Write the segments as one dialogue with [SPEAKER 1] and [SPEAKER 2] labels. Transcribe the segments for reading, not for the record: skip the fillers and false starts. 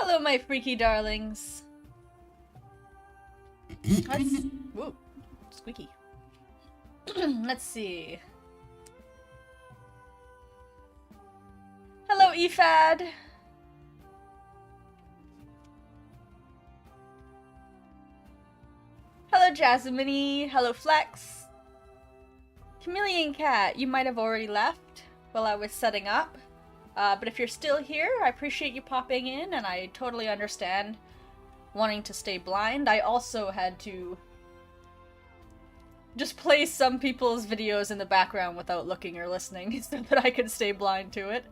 [SPEAKER 1] Hello, my freaky darlings. Let's... Whoa, squeaky. Let's see. Hello, Efad. Hello, Jasmine. Hello, Flex. Chameleon Cat, you might have already left while I was setting up. But if you're still here, I appreciate you popping in, and I totally understand wanting to stay blind. I also had to just play some people's videos in the background without looking or listening so that I could stay blind to it.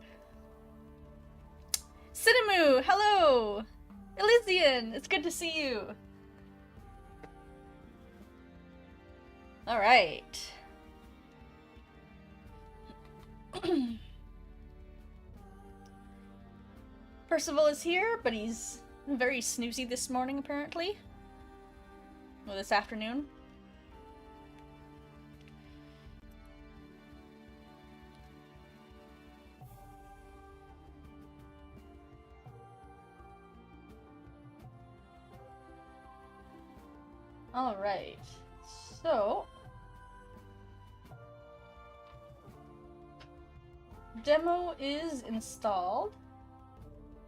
[SPEAKER 1] Cinemu, hello! Elysian, it's good to see you. Alright. Percival is here, but he's very snoozy this morning, apparently. Well, this afternoon. Alright. So... demo is installed.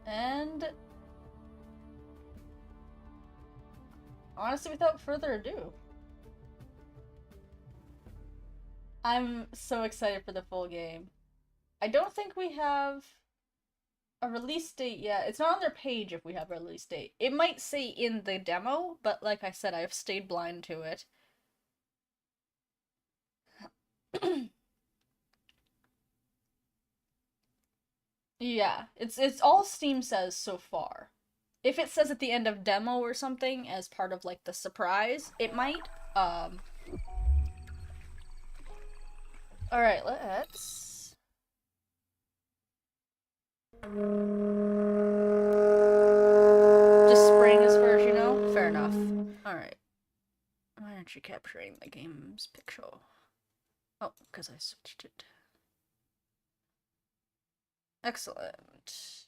[SPEAKER 1] And honestly, without further ado, I'm so excited for the full game. I don't think we have a release date yet. It's not on their page if we have a release date. It might say in the demo, but like I said, I've stayed blind to it. Yeah, it's all Steam says so far. If it says at the end of demo or something as part of like the surprise, it might. Alright, let's... just spraying as far as you know? Fair enough. Alright. Why aren't you capturing the game's picture? Oh, because I switched it. Excellent.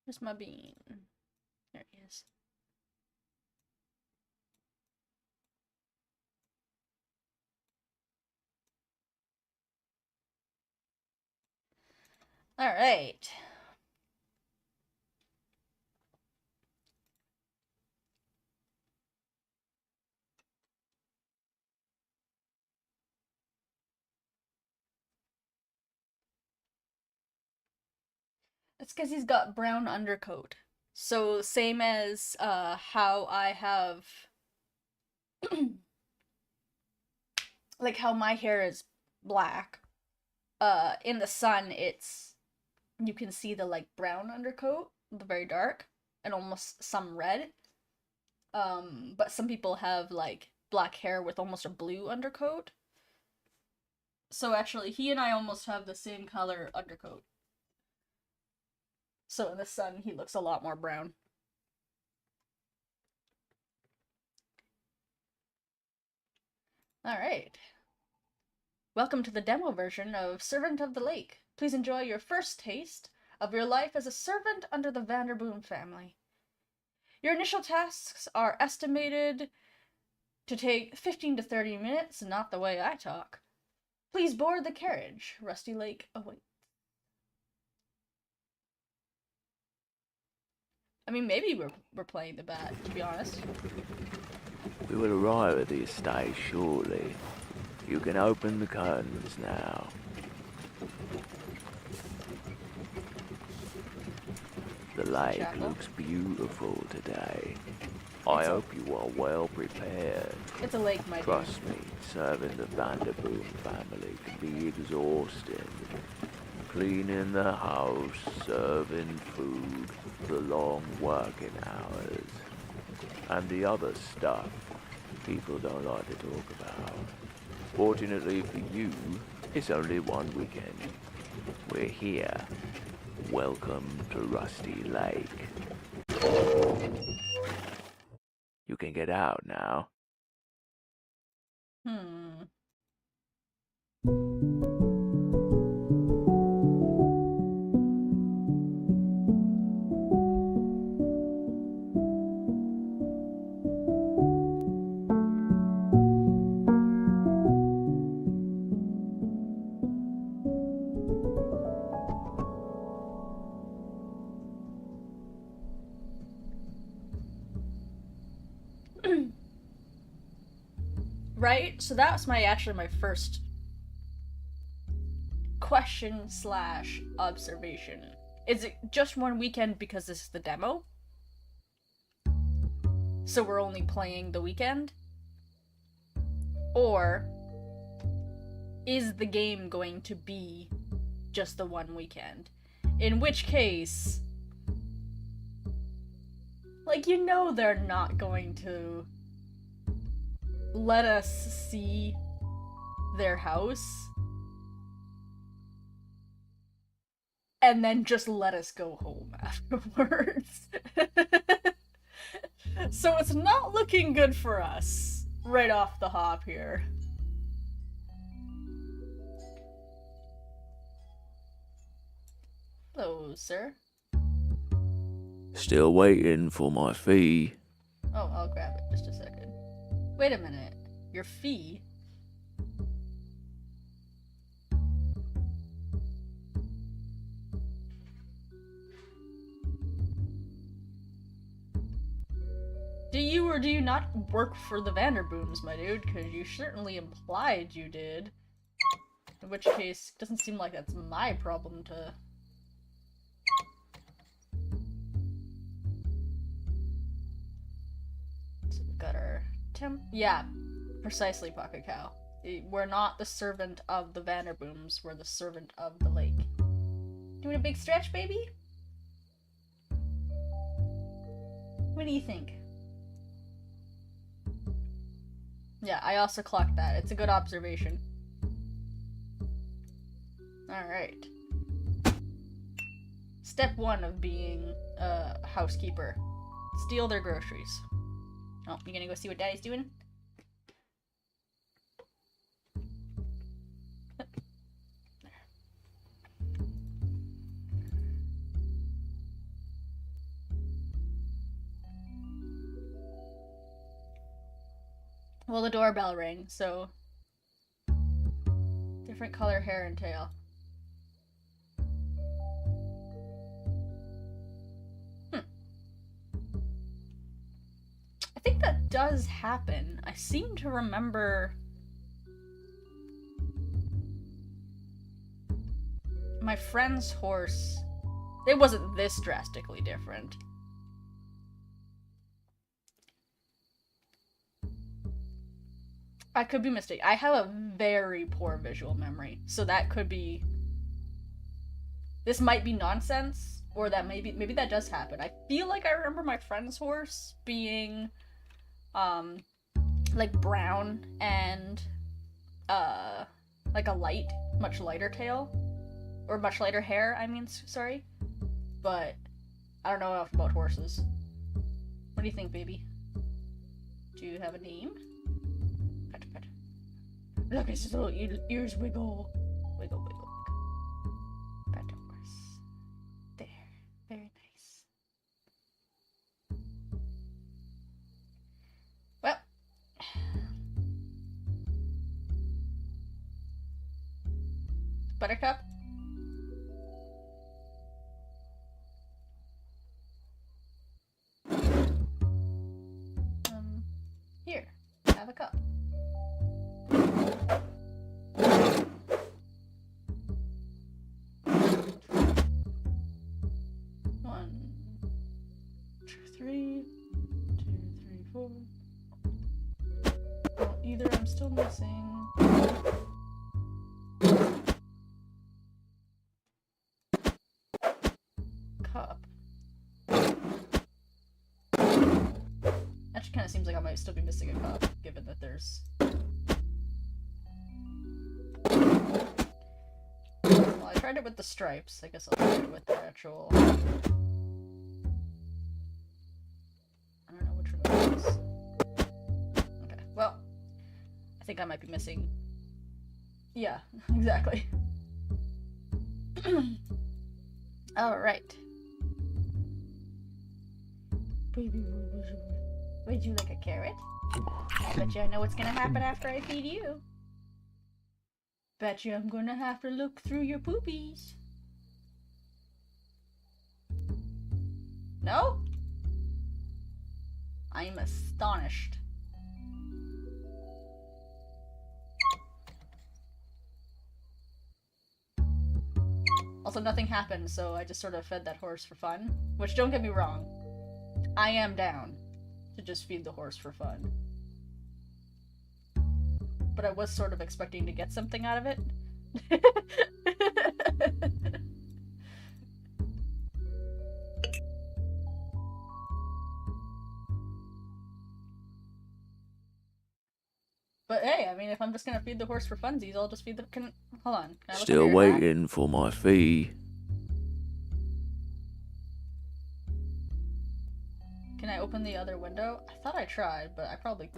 [SPEAKER 1] Where's my bean? There he is. Alright. It's because he's got brown undercoat. So same as how I have like how my hair is black. In the sun it's you can see the like brown undercoat, the very dark, and almost some red. But some people have like black hair with almost a blue undercoat. So actually he and I almost have the same color undercoat. So in the sun, he looks a lot more brown. Alright. Welcome to the demo version of Servant of the Lake. Please enjoy your first taste of your life as a servant under the Vanderboom family. Your initial tasks are estimated to take 15 to 30 minutes, not the way I talk. Please board the carriage. Rusty Lake awaits. I mean, maybe we're playing the bat, to be honest.
[SPEAKER 2] We will arrive at the estate shortly. You can open the curtains now. The lake looks beautiful today. I hope you are well prepared.
[SPEAKER 1] It's a lake, my
[SPEAKER 2] Trust me, serving the Vanderboom family can be exhausting. Cleaning the house, serving food, the long working hours, and the other stuff people don't like to talk about. Fortunately for you, it's only one weekend. We're here. Welcome to Rusty Lake. You can get out now.
[SPEAKER 1] Hmm. Right? So that's actually my first question slash observation. Is it just one weekend because this is the demo? So we're only playing the weekend? Or is the game going to be just the one weekend? In which case, like, you know they're not going to let us see their house and then just let us go home afterwards. So it's not looking good for us right off the hop here. Hello, sir.
[SPEAKER 2] Still waiting for my fee.
[SPEAKER 1] Oh, I'll grab it. Just a second. Wait a minute. Your fee? Do you or do you not work for the Vanderbooms, my dude? Because you certainly implied you did. In which case, it doesn't seem like that's my problem to... So we've got our yeah, precisely, Pocket Cow. We're not the servant of the Vanderbooms, we're the servant of the lake. Doing a big stretch, baby? What do you think? Yeah, I also clocked that. It's a good observation. Alright. Step 1 of being a housekeeper. Steal their groceries. Oh, you gonna go see what Daddy's doing? Well, the doorbell rang, so... Different color hair and tail. I think that does happen. I seem to remember... my friend's horse... It wasn't this drastically different. I could be mistaken. I have a very poor visual memory, so that could be... This might be nonsense, or that maybe that does happen. I feel like I remember my friend's horse being, like brown and, like a much lighter tail. Or much lighter hair, I mean, sorry. But, I don't know enough about horses. What do you think, baby? Do you have a name? Look, his little ears wiggle. Wiggle, wiggle, wiggle. Pet horse. There. Very nice. Well. Buttercup? Here. Have a cup. Well, either I'm still missing... cup. Actually kind of seems like I might still be missing a cup, given that there's... Well, I tried it with the stripes. I guess I'll try it with the actual... I don't know which one it is. think I might be missing. Yeah, exactly. Alright. Would you like a carrot? I bet you I know what's gonna happen after I feed you. Bet you I'm gonna have to look through your poopies. No? I am astonished. Also, nothing happened, so I just sort of fed that horse for fun. Which, don't get me wrong, I am down to just feed the horse for fun. But I was sort of expecting to get something out of it. But hey, I mean, if I'm just gonna feed the horse for funsies, I'll just feed the. Hold on. Can I look
[SPEAKER 2] Still
[SPEAKER 1] under your hat?
[SPEAKER 2] waiting for my fee.
[SPEAKER 1] Can I open the other window? I thought I tried, but I probably.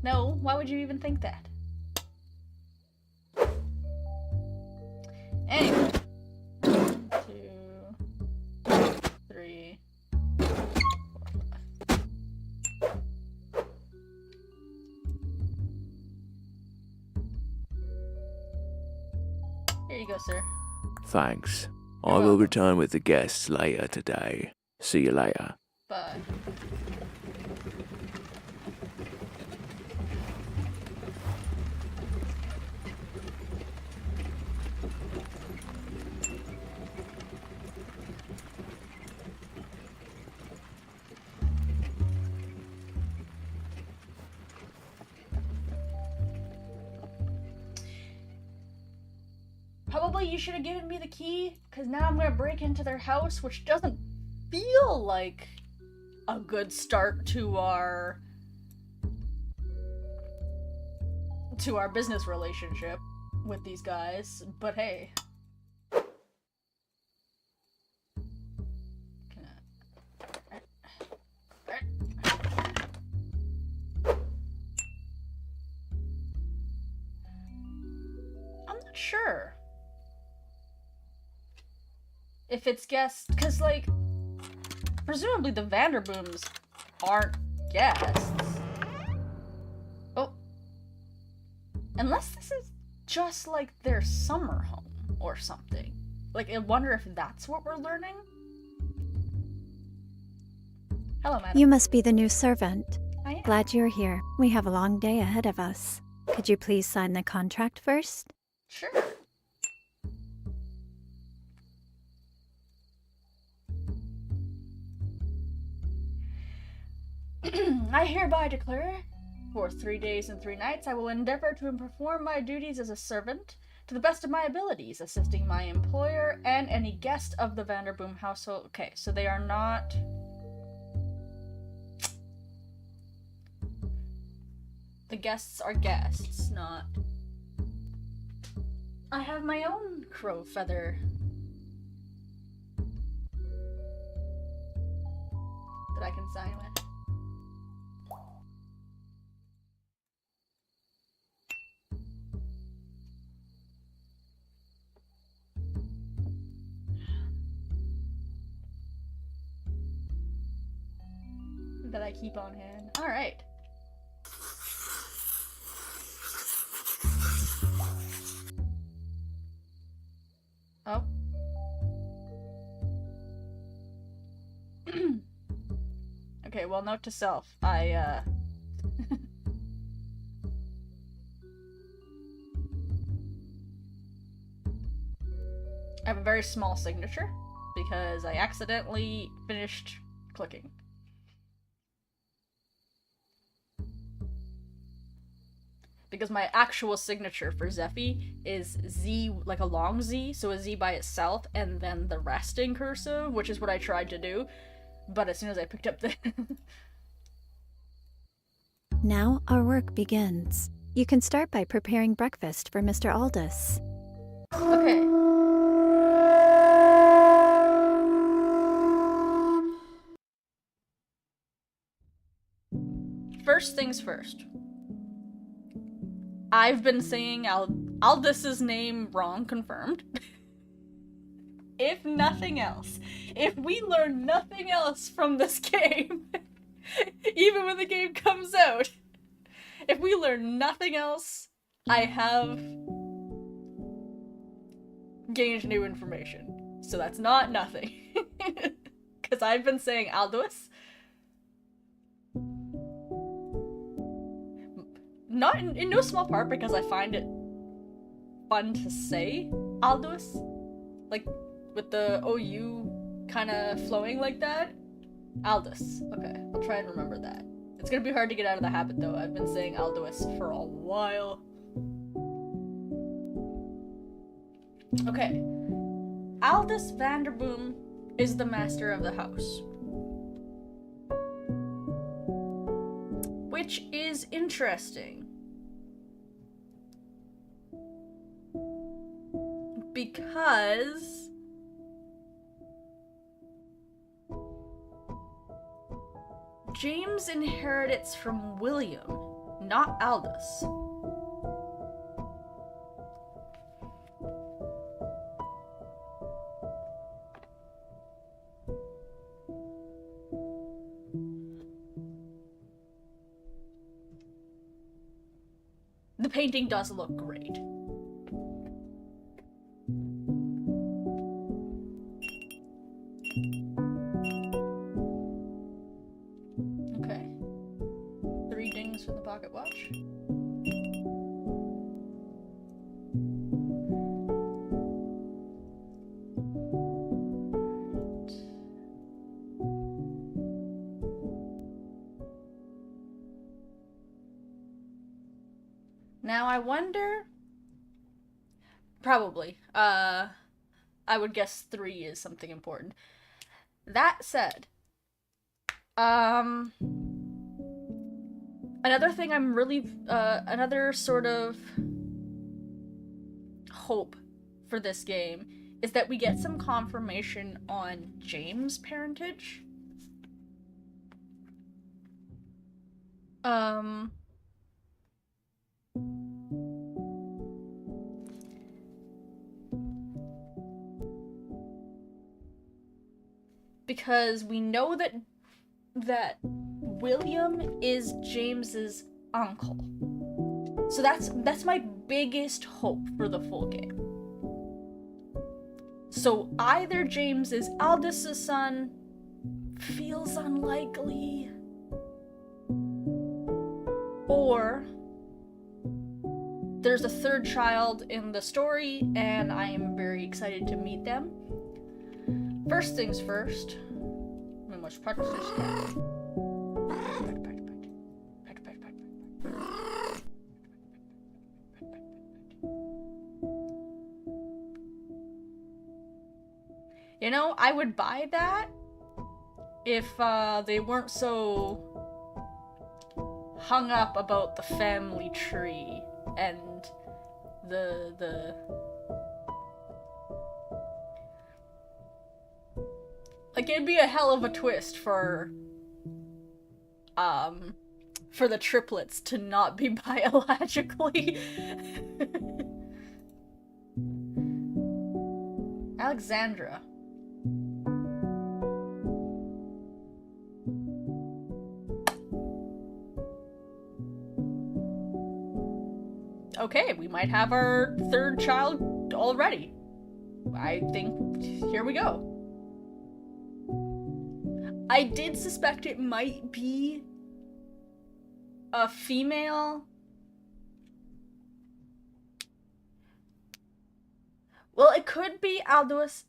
[SPEAKER 1] No, why would you even think that? Anyway. 1, 2, 3, 4, 5. Here you go, sir.
[SPEAKER 2] Thanks.
[SPEAKER 1] You're
[SPEAKER 2] I will
[SPEAKER 1] welcome.
[SPEAKER 2] return with the guests later today. See you later.
[SPEAKER 1] Bye. Probably you should have given me the key, because now I'm gonna break into their house, which doesn't feel like a good start to our business relationship with these guys, but hey. I'm not sure if it's guests, because, like, presumably the Vanderbooms aren't guests. Oh. Unless this is just, like, their summer home or something. Like, I wonder if that's what we're learning? Hello, madam.
[SPEAKER 3] You must be the new servant.
[SPEAKER 1] I am.
[SPEAKER 3] Glad you're here. We have a long day ahead of us. Could you please sign the contract first?
[SPEAKER 1] Sure. I hereby declare, for 3 days and 3 nights, I will endeavor to perform my duties as a servant to the best of my abilities, assisting my employer and any guest of the Vanderboom household. Okay, so they are not. The guests are guests, not. I have my own crow feather that I can sign with. That I keep on hand. Alright. Oh. Okay, well, note to self. I have a very small signature because I accidentally finished clicking. Because my actual signature for Zeffy is Z, like a long Z, so a Z by itself, and then the rest in cursive, which is what I tried to do. But as soon as I picked up the...
[SPEAKER 3] Now our work begins. You can start by preparing breakfast for Mr. Aldous.
[SPEAKER 1] Okay. first things first. I've been saying Aldous' name wrong, confirmed. If nothing else, if we learn nothing else from this game, even when the game comes out, if we learn nothing else, I have gained new information. So that's not nothing. Because I've been saying Aldous. Not in no small part because I find it fun to say Aldous. Like, with the OU kind of flowing like that. Aldous. Okay, I'll try and remember that. It's gonna be hard to get out of the habit though. I've been saying Aldous for a while. Okay. Aldous Vanderboom is the master of the house. Which is interesting. Because James inherits from William, not Aldous. The painting does look great. Okay. 3 dings from the pocket watch. Now I wonder... Probably. I would guess 3 is something important. That said, another thing I'm really, another sort of hope for this game is that we get some confirmation on James' parentage. Because we know that William is James's uncle. So that's my biggest hope for the full game. So either James is Aldous' son, feels unlikely, or there's a 3rd child in the story and I am very excited to meet them. First things first. We must practice this game. You know, I would buy that if they weren't so hung up about the family tree and the like, it'd be a hell of a twist for the triplets to not be biologically. Alexandra. Okay, we might have our 3rd child already. I think, here we go. I did suspect it might be a female. Well, it could be Aldous.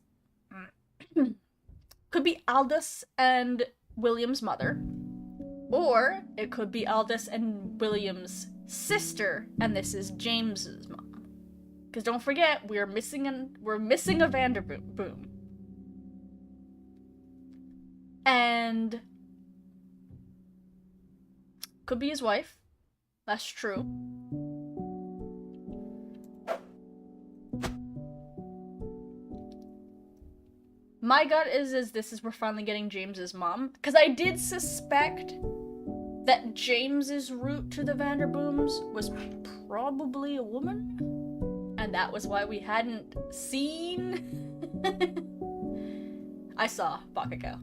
[SPEAKER 1] Could be Aldous and William's mother. Or it could be Aldous and William's sister, and this is James's mom. Because don't forget, we're missing a Vanderboom. And could be his wife. That's true. My gut is we're finally getting James's mom, because I did suspect that James's route to the Vanderbooms was probably a woman, and that was why we hadn't seen. I saw Bakako.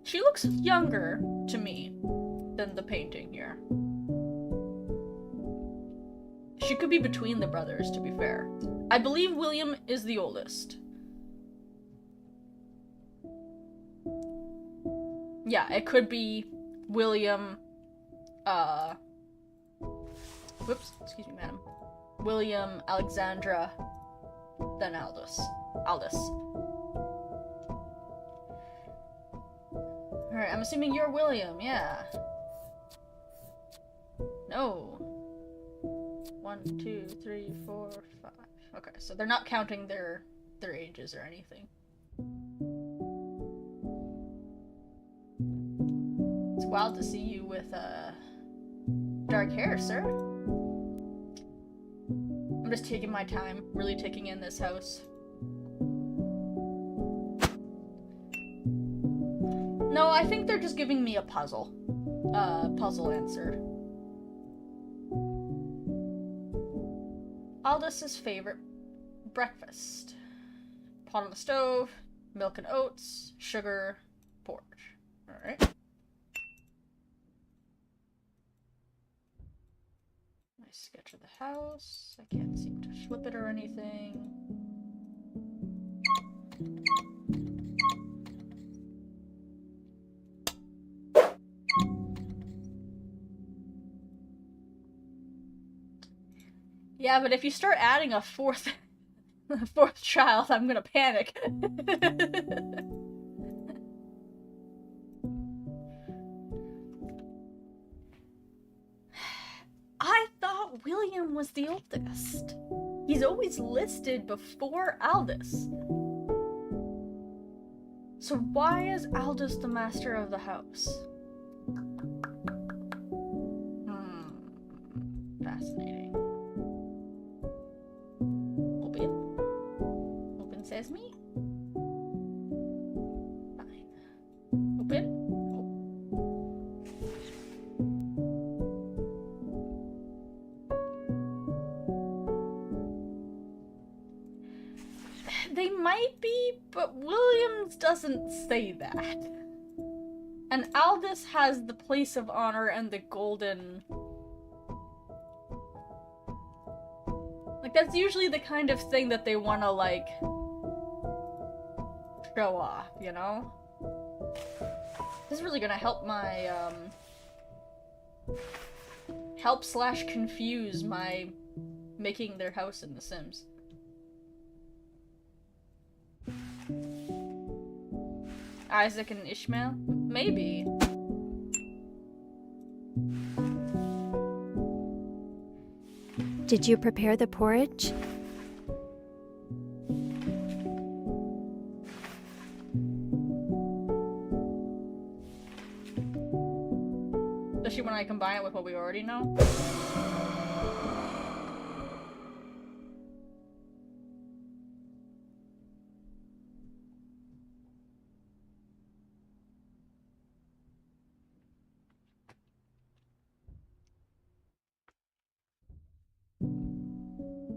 [SPEAKER 1] She looks younger to me than the painting here. She could be between the brothers, to be fair. I believe William is the oldest. Yeah, it could be William, whoops, excuse me, madam. William, Alexandra, then Aldous. Alright, I'm assuming you're William, yeah. No. 1, 2, 3, 4, 5. Okay, so they're not counting their ages or anything. It's wild to see you with dark hair, sir. I'm just taking my time, really taking in this house. No, I think they're just giving me a puzzle. Puzzle answer. Aldous' favorite breakfast. Pot on the stove, milk and oats, sugar, porridge. Alright. Nice sketch of the house. I can't seem to flip it or anything. Yeah, but if you start adding a fourth child, I'm gonna panic. I thought William was the oldest. He's always listed before Aldous. So why is Aldous the master of the house? Fascinating. Open sesame? Fine. Open? They might be, but Williams doesn't say that. And Aldous has the place of honor and the golden... Like, that's usually the kind of thing that they want to, like, show off, you know? This is really gonna help my, help/confuse my making their house in The Sims. Isaac and Ishmael? Maybe.
[SPEAKER 3] Did you prepare the porridge?
[SPEAKER 1] Especially when I combine it with what we already know.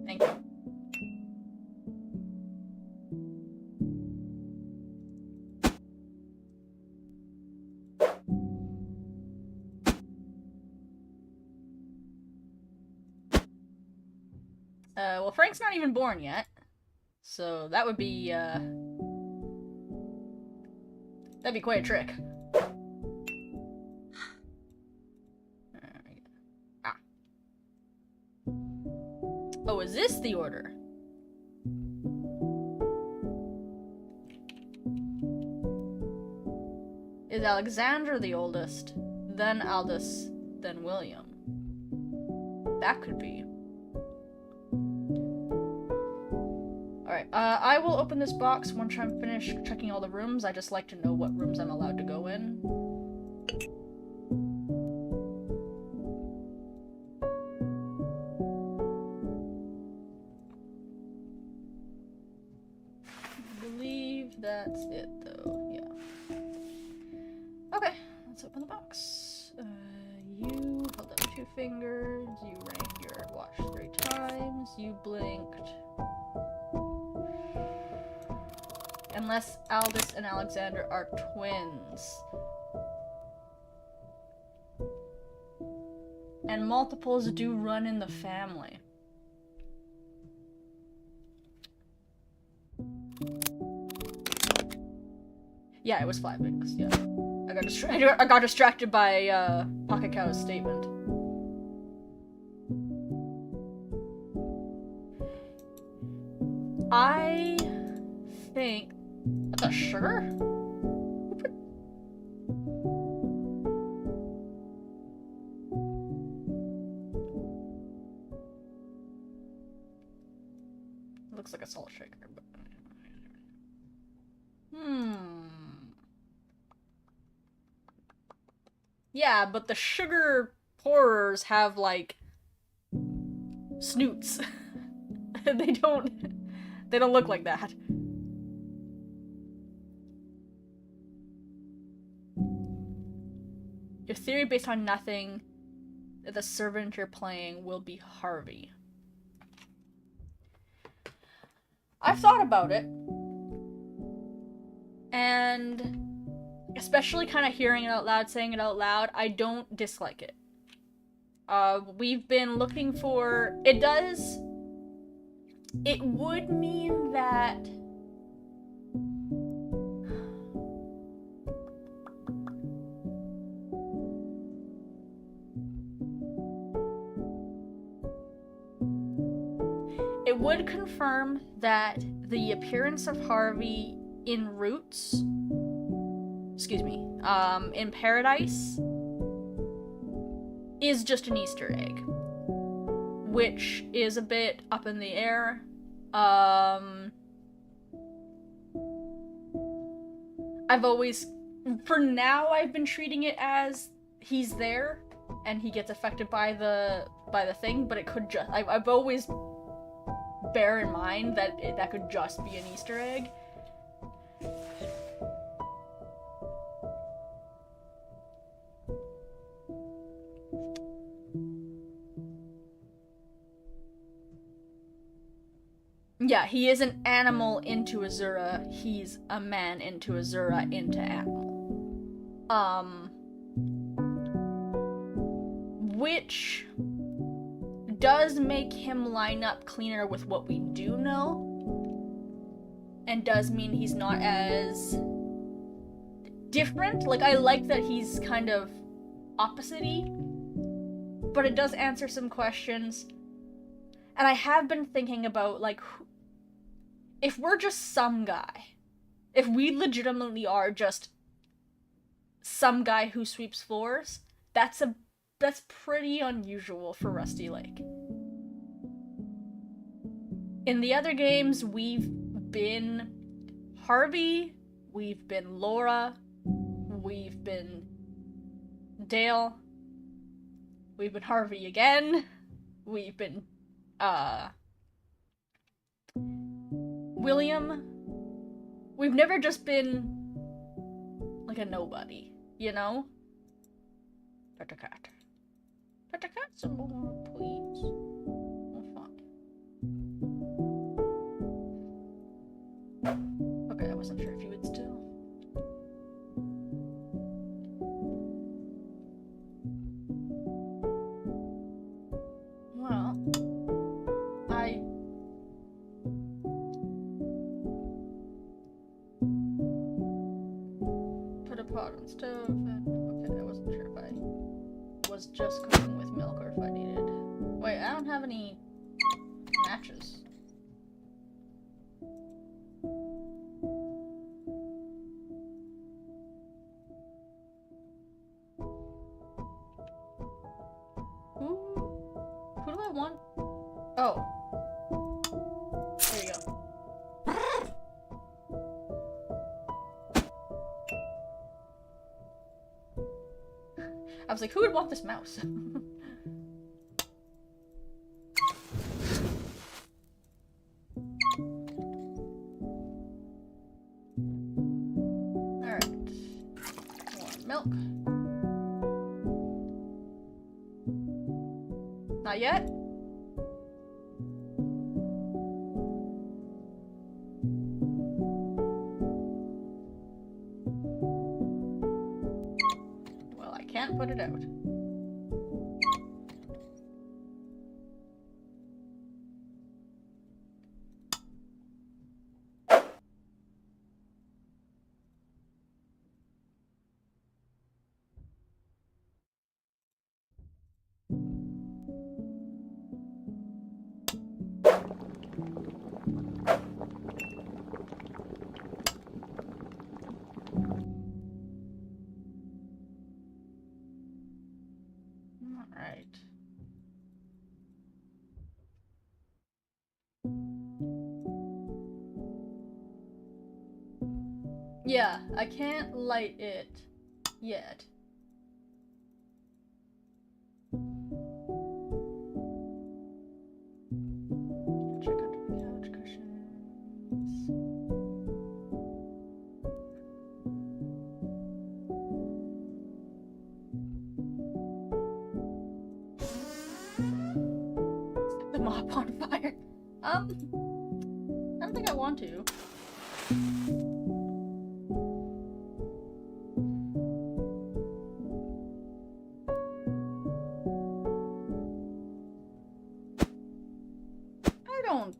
[SPEAKER 1] Thank you. Well, Frank's not even born yet. So that would be, that'd be quite a trick. Ah. Oh, is this the order? Is Alexandra the oldest? Then Aldous, then William. That could be. Alright, I will open this box once I'm finished checking all the rooms. I just like to know what rooms I'm allowed to go in. 2 fingers. You rang your watch 3 times. You blinked. Unless Aldous and Alexander are twins. And multiples do run in the family. Yeah, it was 5 weeks, yeah. I got distracted by Pocket Cow's statement. I think the sugar? Looks like a salt shaker, but yeah, but the sugar pourers have like snoots. They don't look like that. Your theory based on nothing that the servant you're playing will be Harvey. I've thought about it. And especially kind of hearing it out loud, saying it out loud, I don't dislike it. We've been looking for... It would mean that... It would confirm that the appearance of Harvey in Roots, in Paradise, is just an Easter egg, which is a bit up in the air. For now, I've been treating it as he's there and he gets affected by the thing, but it could just, I've always bear in mind that that could just be an Easter egg. Yeah, he is an animal into Azura. He's a man into Azura into animal. Which does make him line up cleaner with what we do know. And does mean he's not as different. Like, I like that he's kind of opposite-y. But it does answer some questions. And I have been thinking about, like, if we're just some guy, if we legitimately are just some guy who sweeps floors, that's pretty unusual for Rusty Lake. In the other games, we've been Harvey, we've been Laura, we've been Dale, we've been Harvey again, we've been, William. We've never just been like a nobody, you know? Pet a cat. Pet a cat some more, please. Oh, fine. Okay, I wasn't sure if you would still. Well, I put a pot on stove and okay, I wasn't sure if I was just cooking with milk or if I needed. Wait, I don't have any matches. Who do I want? Oh. There you go. I was like, who would want this mouse? Alright. More milk. Not yet? Well, I can't put it out. Alright. Yeah, I can't light it yet. Check under the couch cushions. The mop on fire. I don't think I want to. I don't.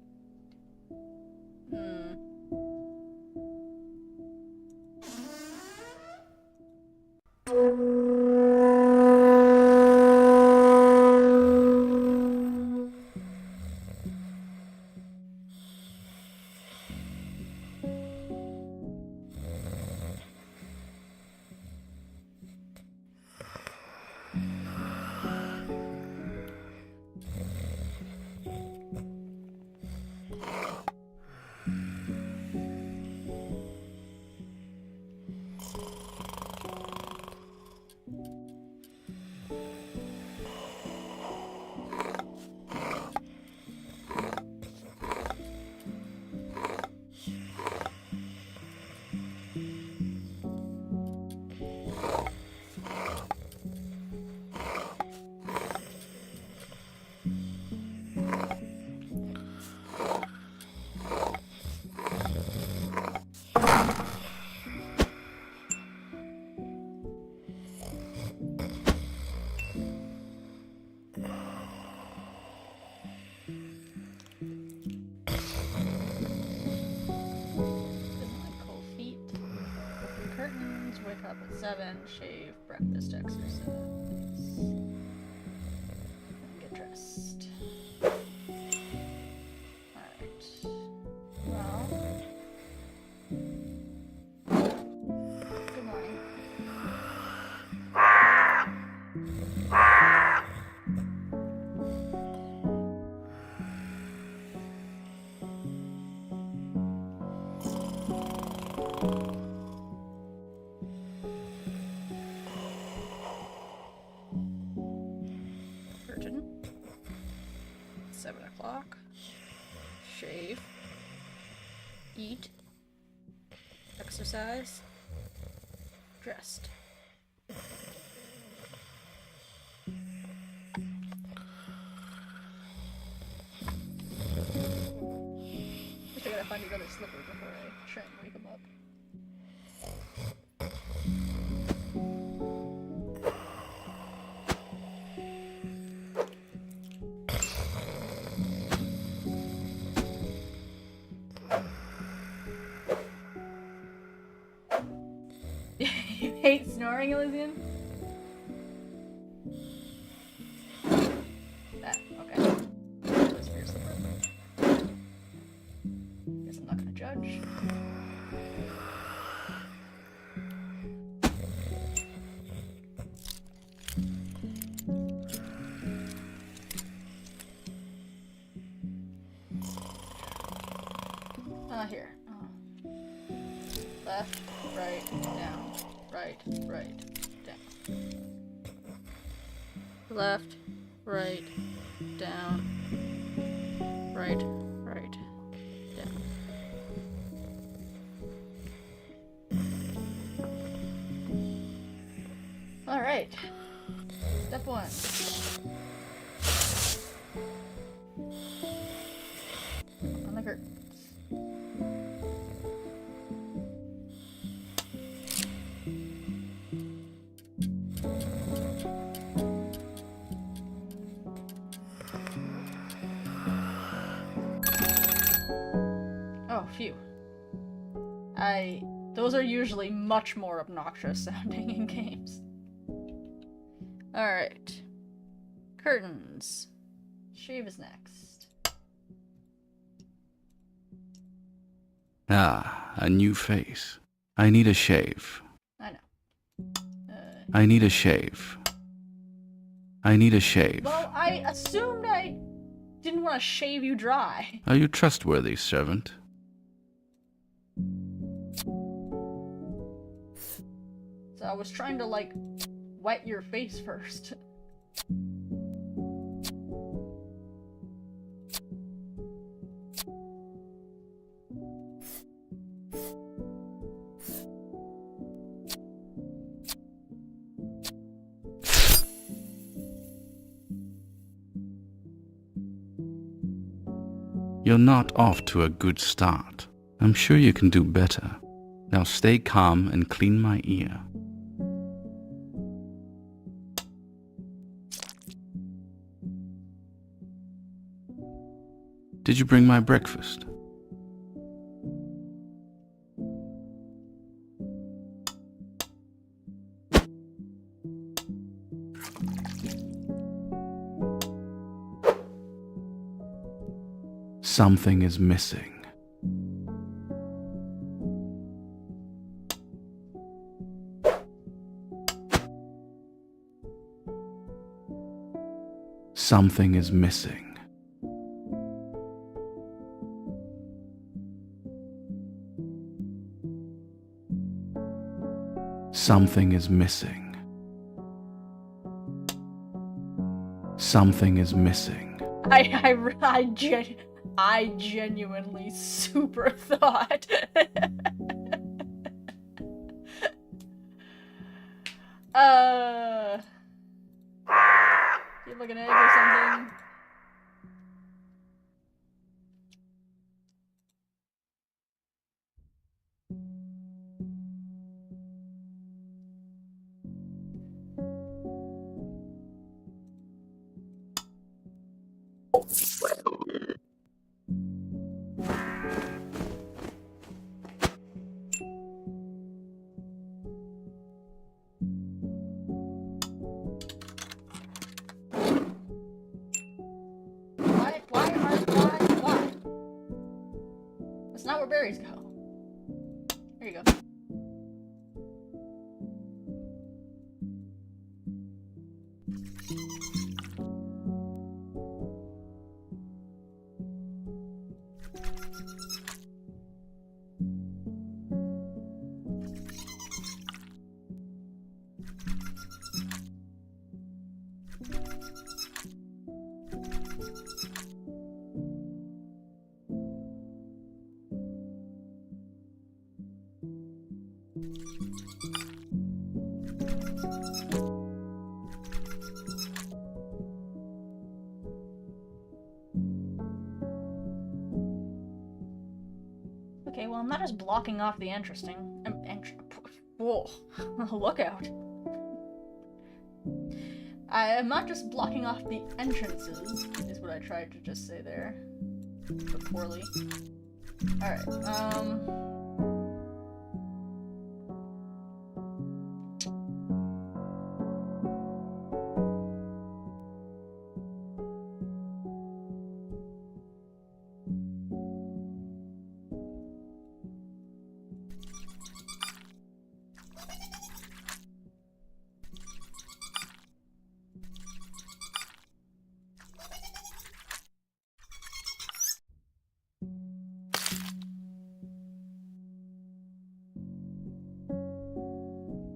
[SPEAKER 1] Wake up at 7, shave, breakfast, exercise. Get dressed. Alright. Well. Good morning. Curtain. 7 o'clock. Shave. Eat. Exercise. Dressed. Wish I gotta find his other slipper before I try and wake him up. You hate snoring, Elysian? That, okay. That's for your slipper. Guess I'm not gonna judge. Here. Left, right, down. Right, down. Left, right, down. Right, down. Alright. Step 1. phew. Those are usually much more obnoxious sounding in games. Alright. Curtains. Shave is next.
[SPEAKER 4] Ah, a new face. I need a shave.
[SPEAKER 1] I know.
[SPEAKER 4] I need a shave. I need a shave.
[SPEAKER 1] Well, I assumed I didn't want to shave you dry.
[SPEAKER 4] Are you trustworthy, servant?
[SPEAKER 1] So I was trying to, like, wet your face first.
[SPEAKER 4] You're not off to a good start. I'm sure you can do better. Now stay calm and clean my ear. Did you bring my breakfast? Something is missing. Something is missing. Something is missing. Something is missing.
[SPEAKER 1] I genuinely super thought. Do you have like an egg or something? Why? That's not where berries go. There you go. Okay, well, I'm not just blocking off the interesting. Whoa, look out. I am not just blocking off the entrances, is what I tried to just say there. But poorly. Alright,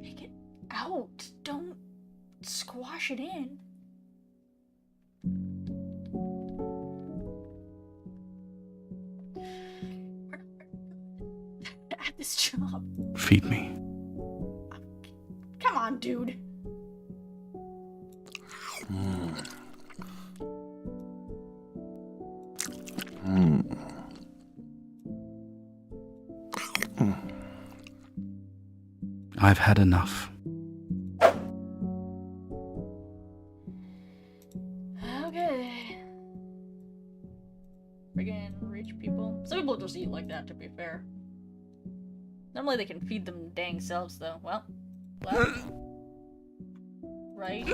[SPEAKER 1] take it out. Don't squash it in. At this job.
[SPEAKER 4] Feed me.
[SPEAKER 1] Come on, dude.
[SPEAKER 4] I've had enough.
[SPEAKER 1] Okay. Friggin' rich people. Some people just eat like that, to be fair. Normally they can feed them dang selves, though. Well, left. Right.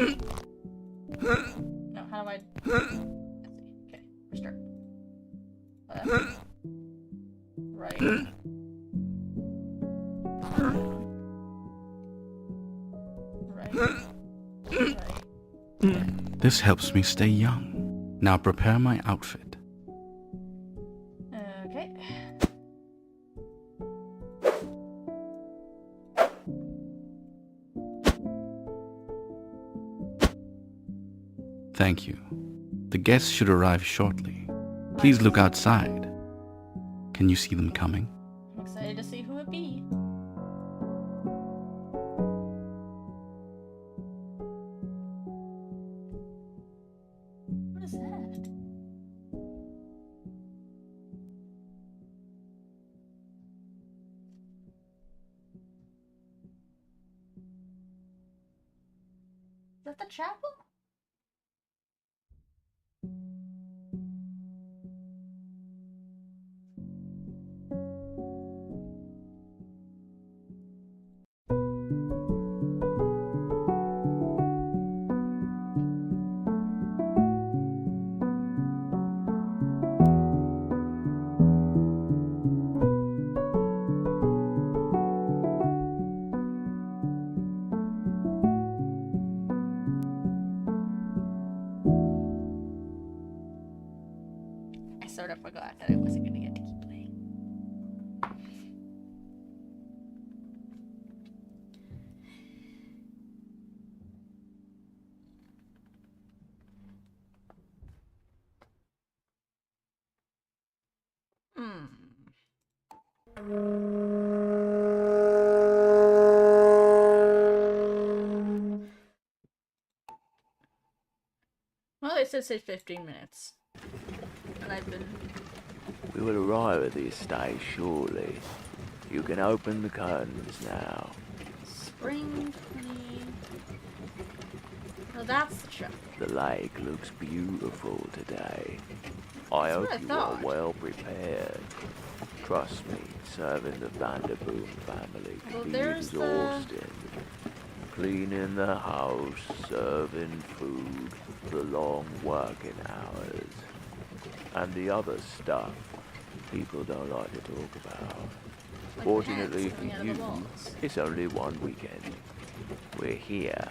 [SPEAKER 1] No, how do I... Let's see. Okay, restart. Left. Right. Right. Right.
[SPEAKER 4] This helps me stay young. Now prepare my outfit.
[SPEAKER 1] Okay.
[SPEAKER 4] Thank you. The guests should arrive shortly. Please look outside. Can you see them coming?
[SPEAKER 1] I'm excited to see who it be. What is that? Is that the chapel? I sort of forgot that I wasn't gonna get to keep playing. Well, it says 15 minutes. And I've been...
[SPEAKER 2] We will arrive at the estate shortly. You can open the curtains now.
[SPEAKER 1] Spring 20... Oh, that's the chapel.
[SPEAKER 2] The lake looks beautiful today. I
[SPEAKER 1] That's
[SPEAKER 2] hope
[SPEAKER 1] what I
[SPEAKER 2] you
[SPEAKER 1] thought.
[SPEAKER 2] are well prepared. Trust me, serving the Vanderboom family
[SPEAKER 1] Well,
[SPEAKER 2] can be
[SPEAKER 1] there's the-
[SPEAKER 2] exhausting. Cleaning the house, serving food, the long working hours, and the other stuff people don't like to talk about.
[SPEAKER 1] Like
[SPEAKER 2] Fortunately
[SPEAKER 1] ants
[SPEAKER 2] for
[SPEAKER 1] coming out of
[SPEAKER 2] you,
[SPEAKER 1] the walls.
[SPEAKER 2] it's only one weekend. We're here.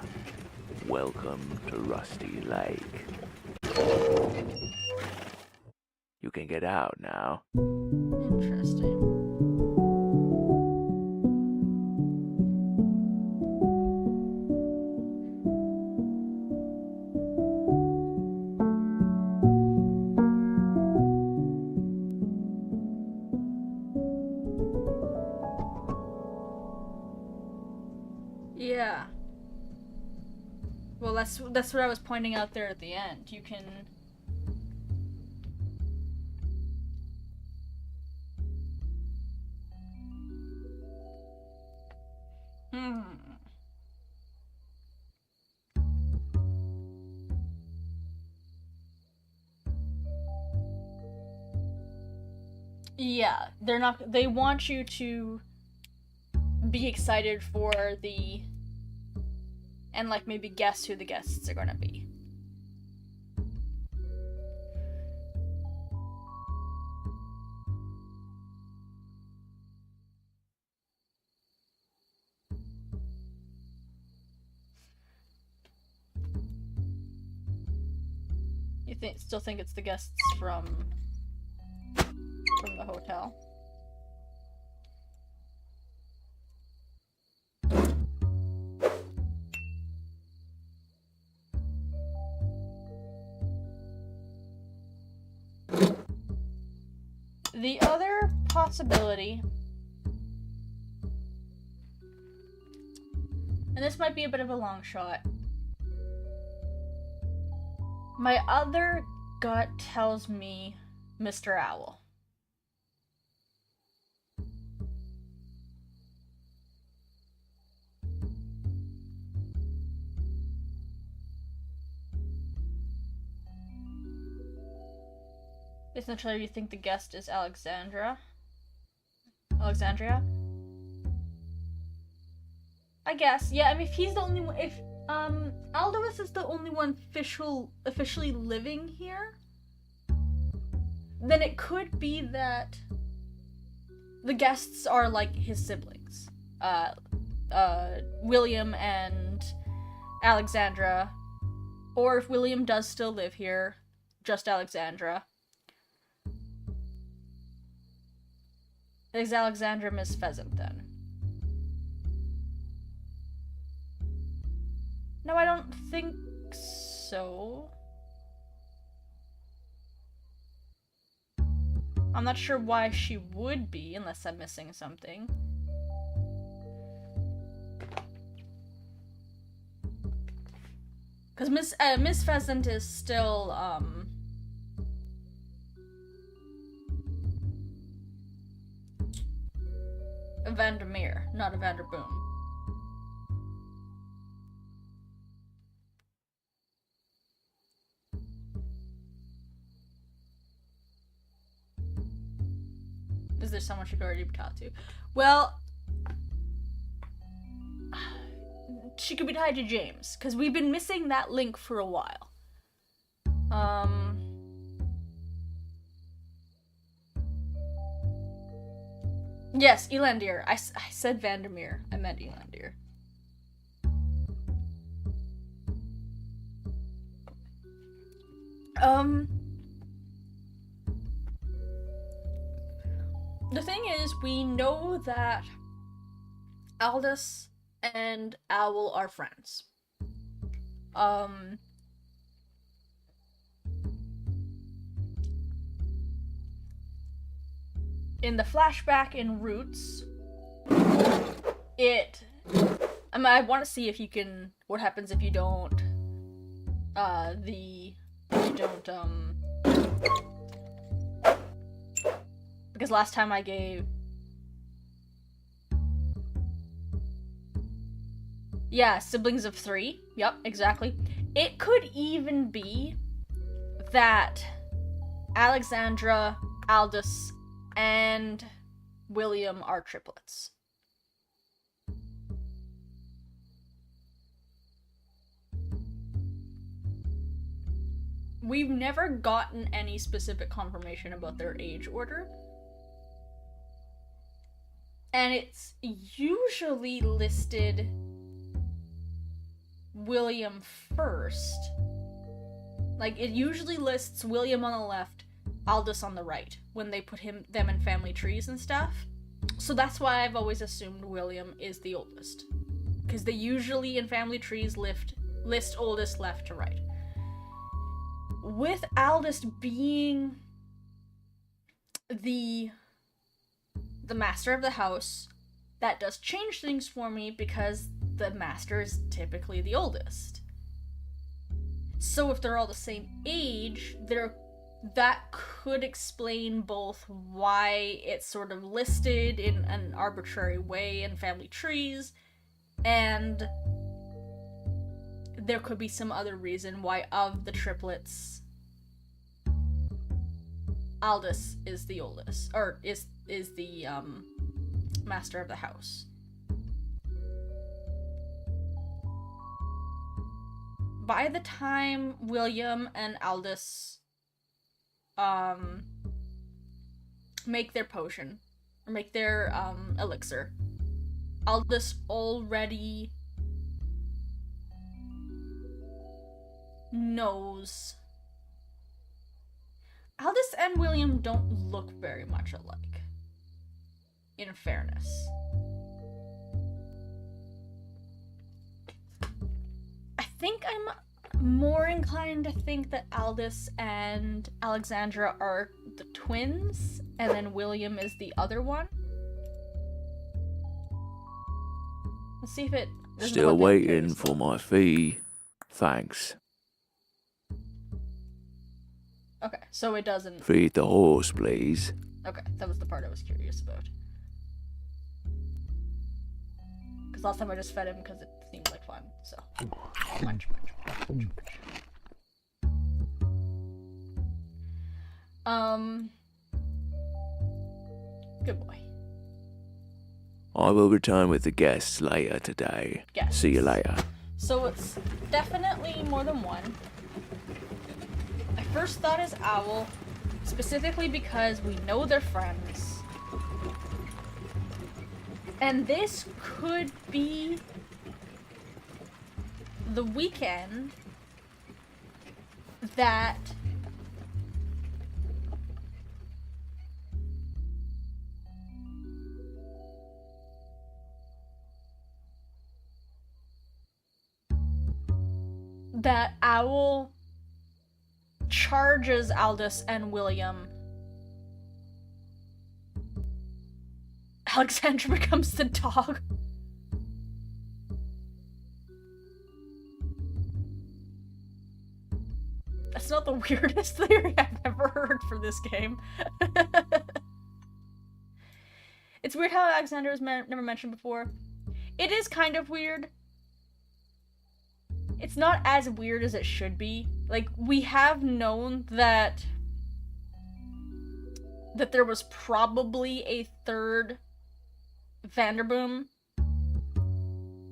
[SPEAKER 2] Welcome to Rusty Lake. You can get out now.
[SPEAKER 1] Interesting. Yeah. Well, that's what I was pointing out there at the end. You can... Hmm. Yeah, they're not... They want you to be excited for the... And, like, maybe guess who the guests are gonna be. You still think it's the guests from the hotel? The other possibility, and this might be a bit of a long shot, my other gut tells me Mr. Owl. Based on the trailer, you think the guest is Alexandria? I guess. Yeah, I mean, if he's the only one, if Aldous is the only one officially living here, then it could be that the guests are like his siblings. William and Alexandra, or if William does still live here, just Alexandra. Is Alexandra Miss Pheasant then? No, I don't think so. I'm not sure why she would be, unless I'm missing something. Because Miss Pheasant is still, a Vandermeer, not a Vanderboom. Is there someone she could already be taught to? Well, she could be tied to James, because we've been missing that link for a while. Yes, Elandir. I said Vandermeer. I meant Elandir. The thing is, we know that Aldous and Owl are friends. In the flashback in Roots, I want to see if you can, what happens if you don't, because last time I gave, yeah, siblings of 3, yep, exactly. It could even be that Alexandra, Aldous, and William are triplets. We've never gotten any specific confirmation about their age order. And it's usually listed William first. Like, it usually lists William on the left, Aldous on the right, when they put them in family trees and stuff. So that's why I've always assumed William is the oldest. Because they usually in family trees list oldest left to right. With Aldous being the master of the house, that does change things for me because the master is typically the oldest. So if they're all the same age, that could explain both why it's sort of listed in an arbitrary way in family trees, and there could be some other reason why of the triplets, Aldous is the oldest, or is the master of the house. By the time William and Aldous make their potion, or make their elixir, Aldous already knows. Aldous and William don't look very much alike, in fairness. I think I'm more inclined to think that Aldous and Alexandra are the twins, and then William is the other one. Let's see if it...
[SPEAKER 2] Still waiting for my fee. Thanks.
[SPEAKER 1] Okay, so it doesn't...
[SPEAKER 2] Feed the horse, please.
[SPEAKER 1] Okay, that was the part I was curious about. Because last time I just fed him because it seemed like fun, so... Munch. Good boy.
[SPEAKER 2] I will return with the guests later today.
[SPEAKER 1] Guests.
[SPEAKER 2] See you later.
[SPEAKER 1] So it's definitely more than one. I first thought as Owl, specifically because we know they're friends. And this could be the weekend that Owl charges Aldous and William. Alexandra becomes the dog. That's not the weirdest theory I've ever heard for this game. It's weird how Alexandra was never mentioned before. It is kind of weird. It's not as weird as it should be. Like, we have known that there was probably a third Vanderboom,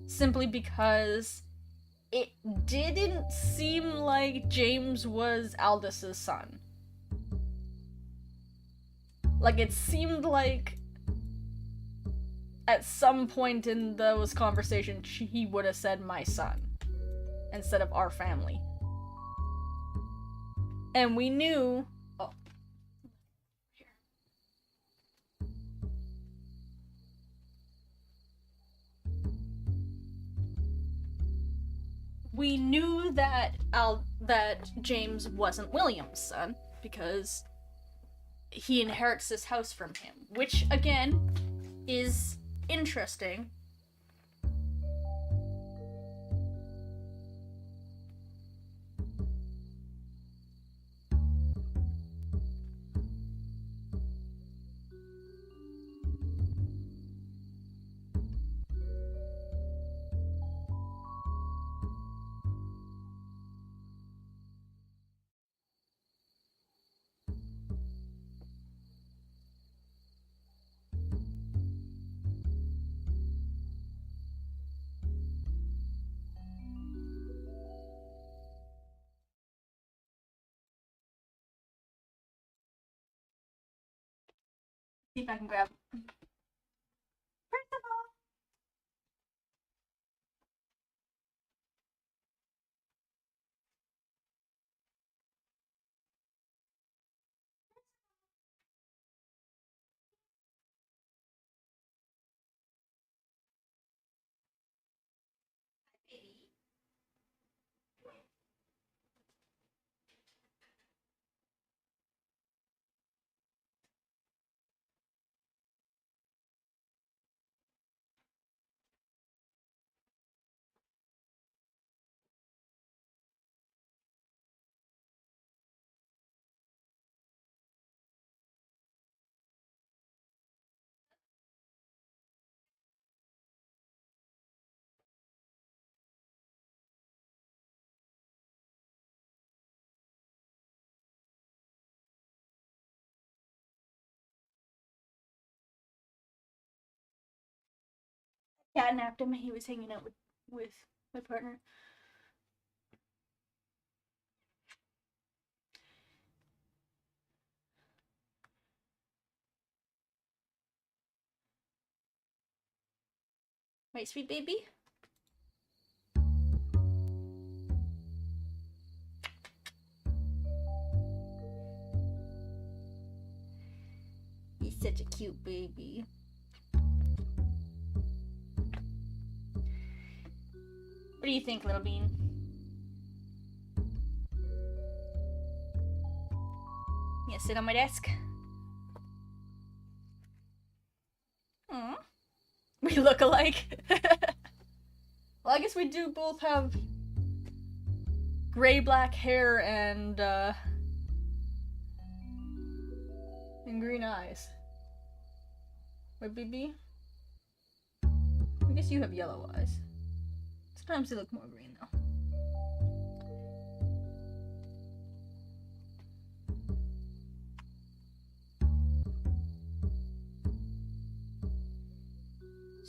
[SPEAKER 1] simply because it didn't seem like James was Aldous' son. Like, it seemed like at some point in those conversations he would have said my son instead of our family. And we knew... Oh. Here. We knew that James wasn't William's son because he inherits this house from him, which again is interesting. See if I can grab. First of all, catnapped him. He was hanging out with my partner. My sweet baby. He's such a cute baby. What do you think, Little Bean? You sit on my desk? Aww. We look alike. Well, I guess we do both have gray-black hair and green eyes. Right, baby? I guess you have yellow eyes. Sometimes they look more green, though.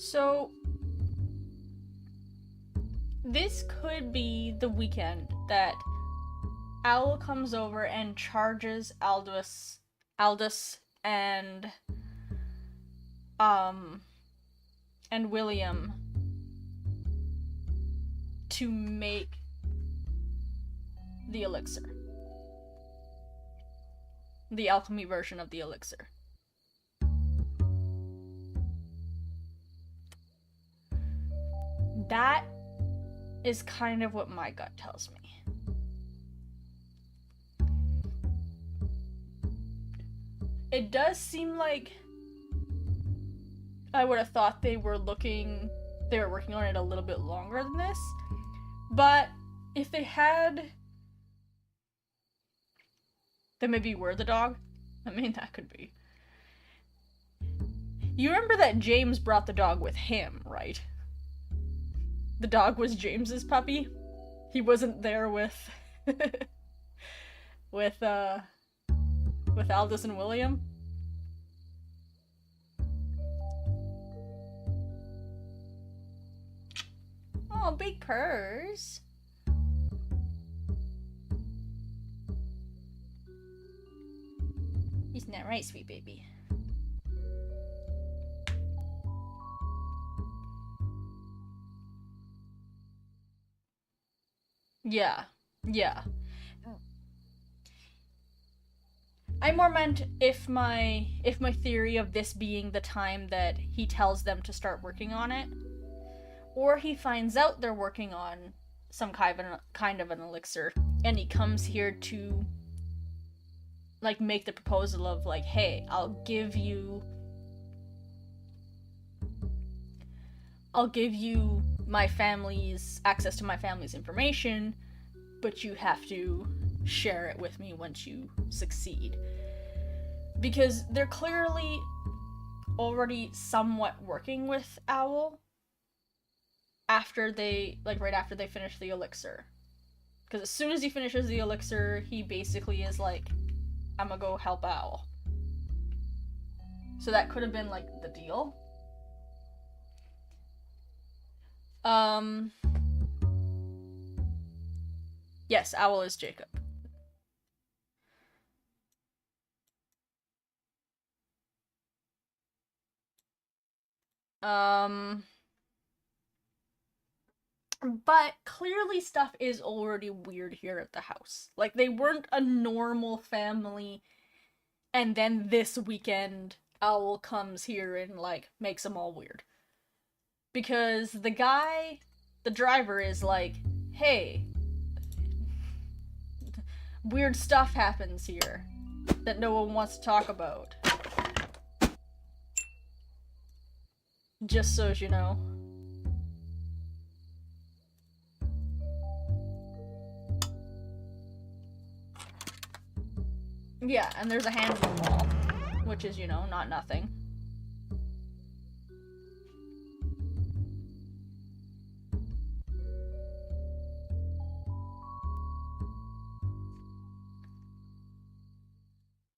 [SPEAKER 1] So this could be the weekend that Owl comes over and charges Aldous and William to make the elixir. The alchemy version of the elixir. That is kind of what my gut tells me. It does seem like I would have thought they were working on it a little bit longer than this. But if they had, then maybe we're the dog. I mean, that could be. You remember that James brought the dog with him, right? The dog was James's puppy. He wasn't there with with Aldous and William. Oh, big purrs. Isn't that right, sweet baby? Yeah. I more meant if my theory of this being the time that he tells them to start working on it, or he finds out they're working on some kind of an elixir, and he comes here to like make the proposal of like, hey, I'll give you my family's access to my family's information, but you have to share it with me once you succeed. Because they're clearly already somewhat working with Owl right after they finish the elixir. Because as soon as he finishes the elixir, he basically is like, I'm gonna go help Owl. So that could have been like the deal. Yes, Owl is Jacob. But clearly stuff is already weird here at the house. Like, they weren't a normal family, and then this weekend, Owl comes here and, like, makes them all weird. Because the driver is like, hey, weird stuff happens here that no one wants to talk about. Just so you know. Yeah, and there's a hand in the wall, which is, not nothing.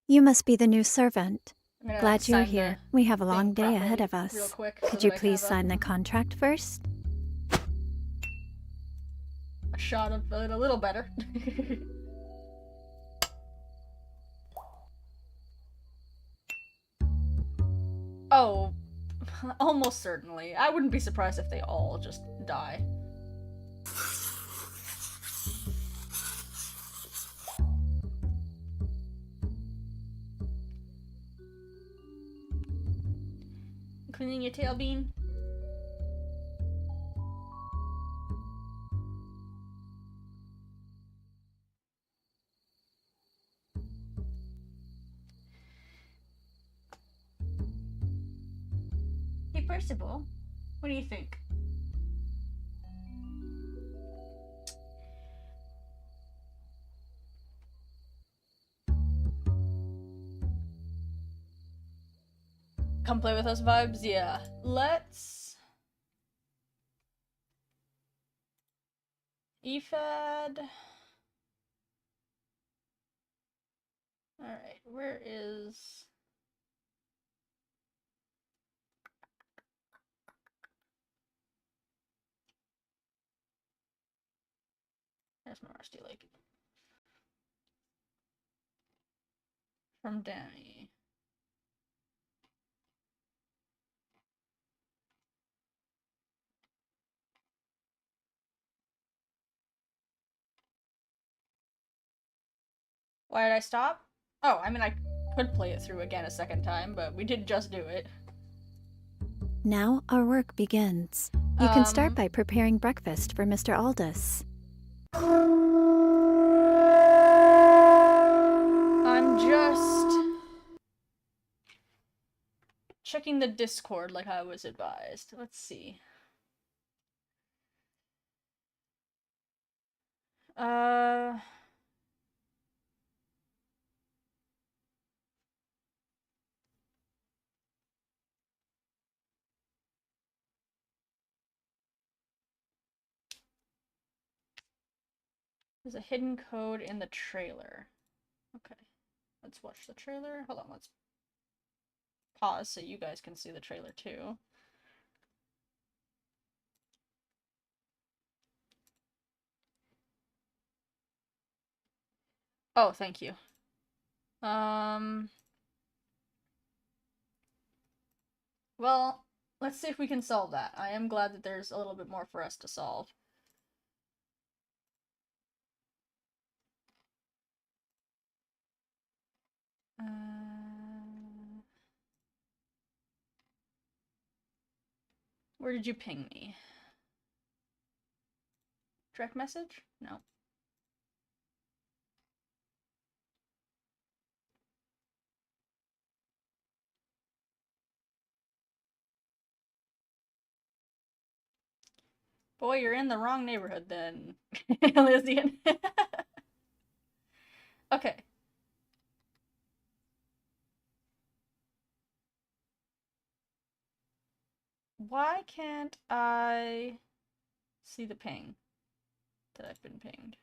[SPEAKER 3] You must be the new servant.
[SPEAKER 1] I'm gonna
[SPEAKER 3] Glad you're
[SPEAKER 1] sign
[SPEAKER 3] here.
[SPEAKER 1] the
[SPEAKER 3] We have a long
[SPEAKER 1] thing
[SPEAKER 3] day ahead
[SPEAKER 1] properly,
[SPEAKER 3] of
[SPEAKER 1] real
[SPEAKER 3] us.
[SPEAKER 1] quick, so
[SPEAKER 3] Could
[SPEAKER 1] that
[SPEAKER 3] you
[SPEAKER 1] I
[SPEAKER 3] please
[SPEAKER 1] have
[SPEAKER 3] sign the contract first?
[SPEAKER 1] a shot of it a little better. Oh, almost certainly. I wouldn't be surprised if they all just die. Cleaning your tail, Bean? Hey, Percival, what do you think? Come play with us vibes? Yeah. Let's... EFAD... Alright, where is... There's my Rusty Lake. From Danny. Why did I stop? Oh, I mean, I could play it through again a second time, but we did just do it.
[SPEAKER 3] Now our work begins. You can start by preparing breakfast for Mr. Aldous.
[SPEAKER 1] I'm just checking the Discord like I was advised. Let's see. There's a hidden code in the trailer. Okay. Let's watch the trailer. Hold on, let's pause so you guys can see the trailer too. Oh, thank you. Well, let's see if we can solve that. I am glad that there's a little bit more for us to solve. Where did you ping me? Direct message? No. Boy, you're in the wrong neighborhood then, Elysian. Okay. Why can't I see the ping that I've been pinged?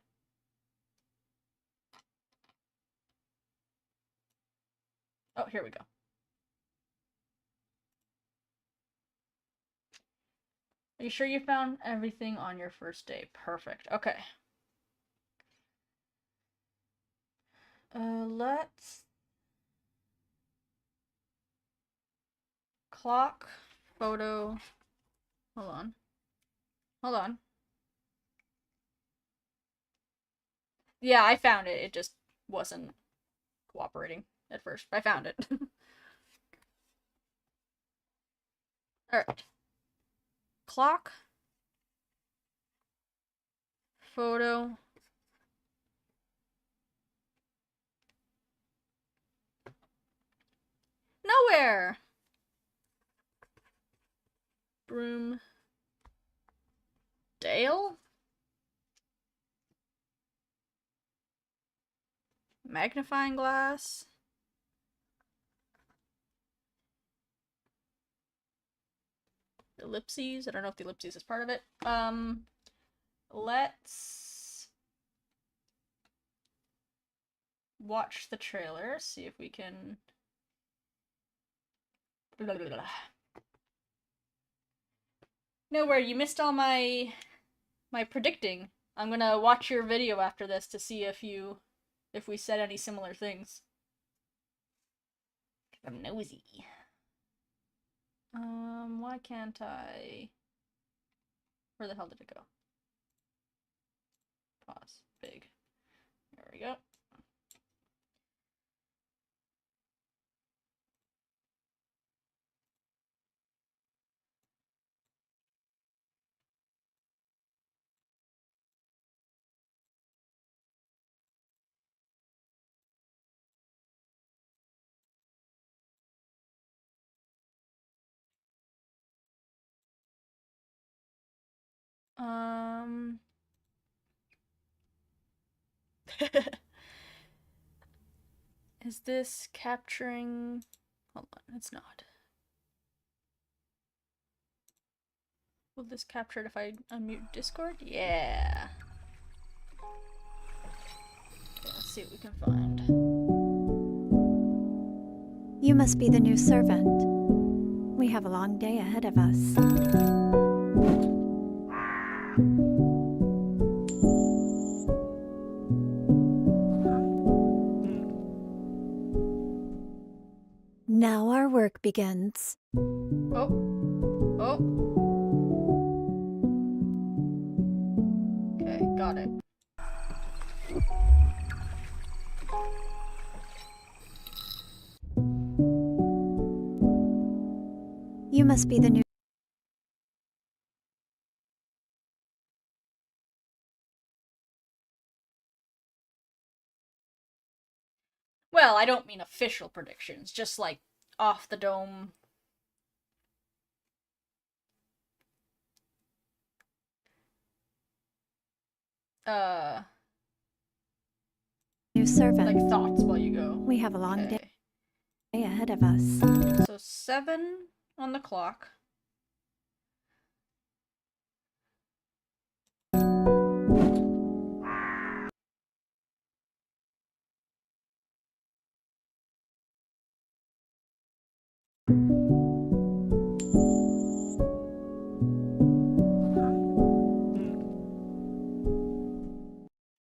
[SPEAKER 1] Oh, here we go. Are you sure you found everything on your first day? Perfect. Okay. Let's clock, photo. Hold on. Hold on. Yeah, I found it. It just wasn't cooperating at first. I found it. Alright. Clock. Photo. Nowhere! Broom. Dale? Magnifying glass. Ellipses. I don't know if the ellipses is part of it. Let's watch the trailer, see if we can... Blah, blah, blah. Nowhere, you missed all my predicting. I'm gonna watch your video after this to see if we said any similar things. I'm nosy. Why can't I... Where the hell did it go? Pause. Big. There we go. Is this capturing... Hold on, it's not. Will this capture it if I unmute Discord? Yeah. Okay, let's see what we can find.
[SPEAKER 3] You must be the new servant. We have a long day ahead of us. work begins.
[SPEAKER 1] Oh. Oh. Okay, got it.
[SPEAKER 3] You must be the new.
[SPEAKER 1] Well, I don't mean official predictions, just like off the dome.
[SPEAKER 3] New servant.
[SPEAKER 1] Like thoughts while you go.
[SPEAKER 3] We have a long
[SPEAKER 1] Okay.
[SPEAKER 3] day ahead of us.
[SPEAKER 1] So 7 on the clock.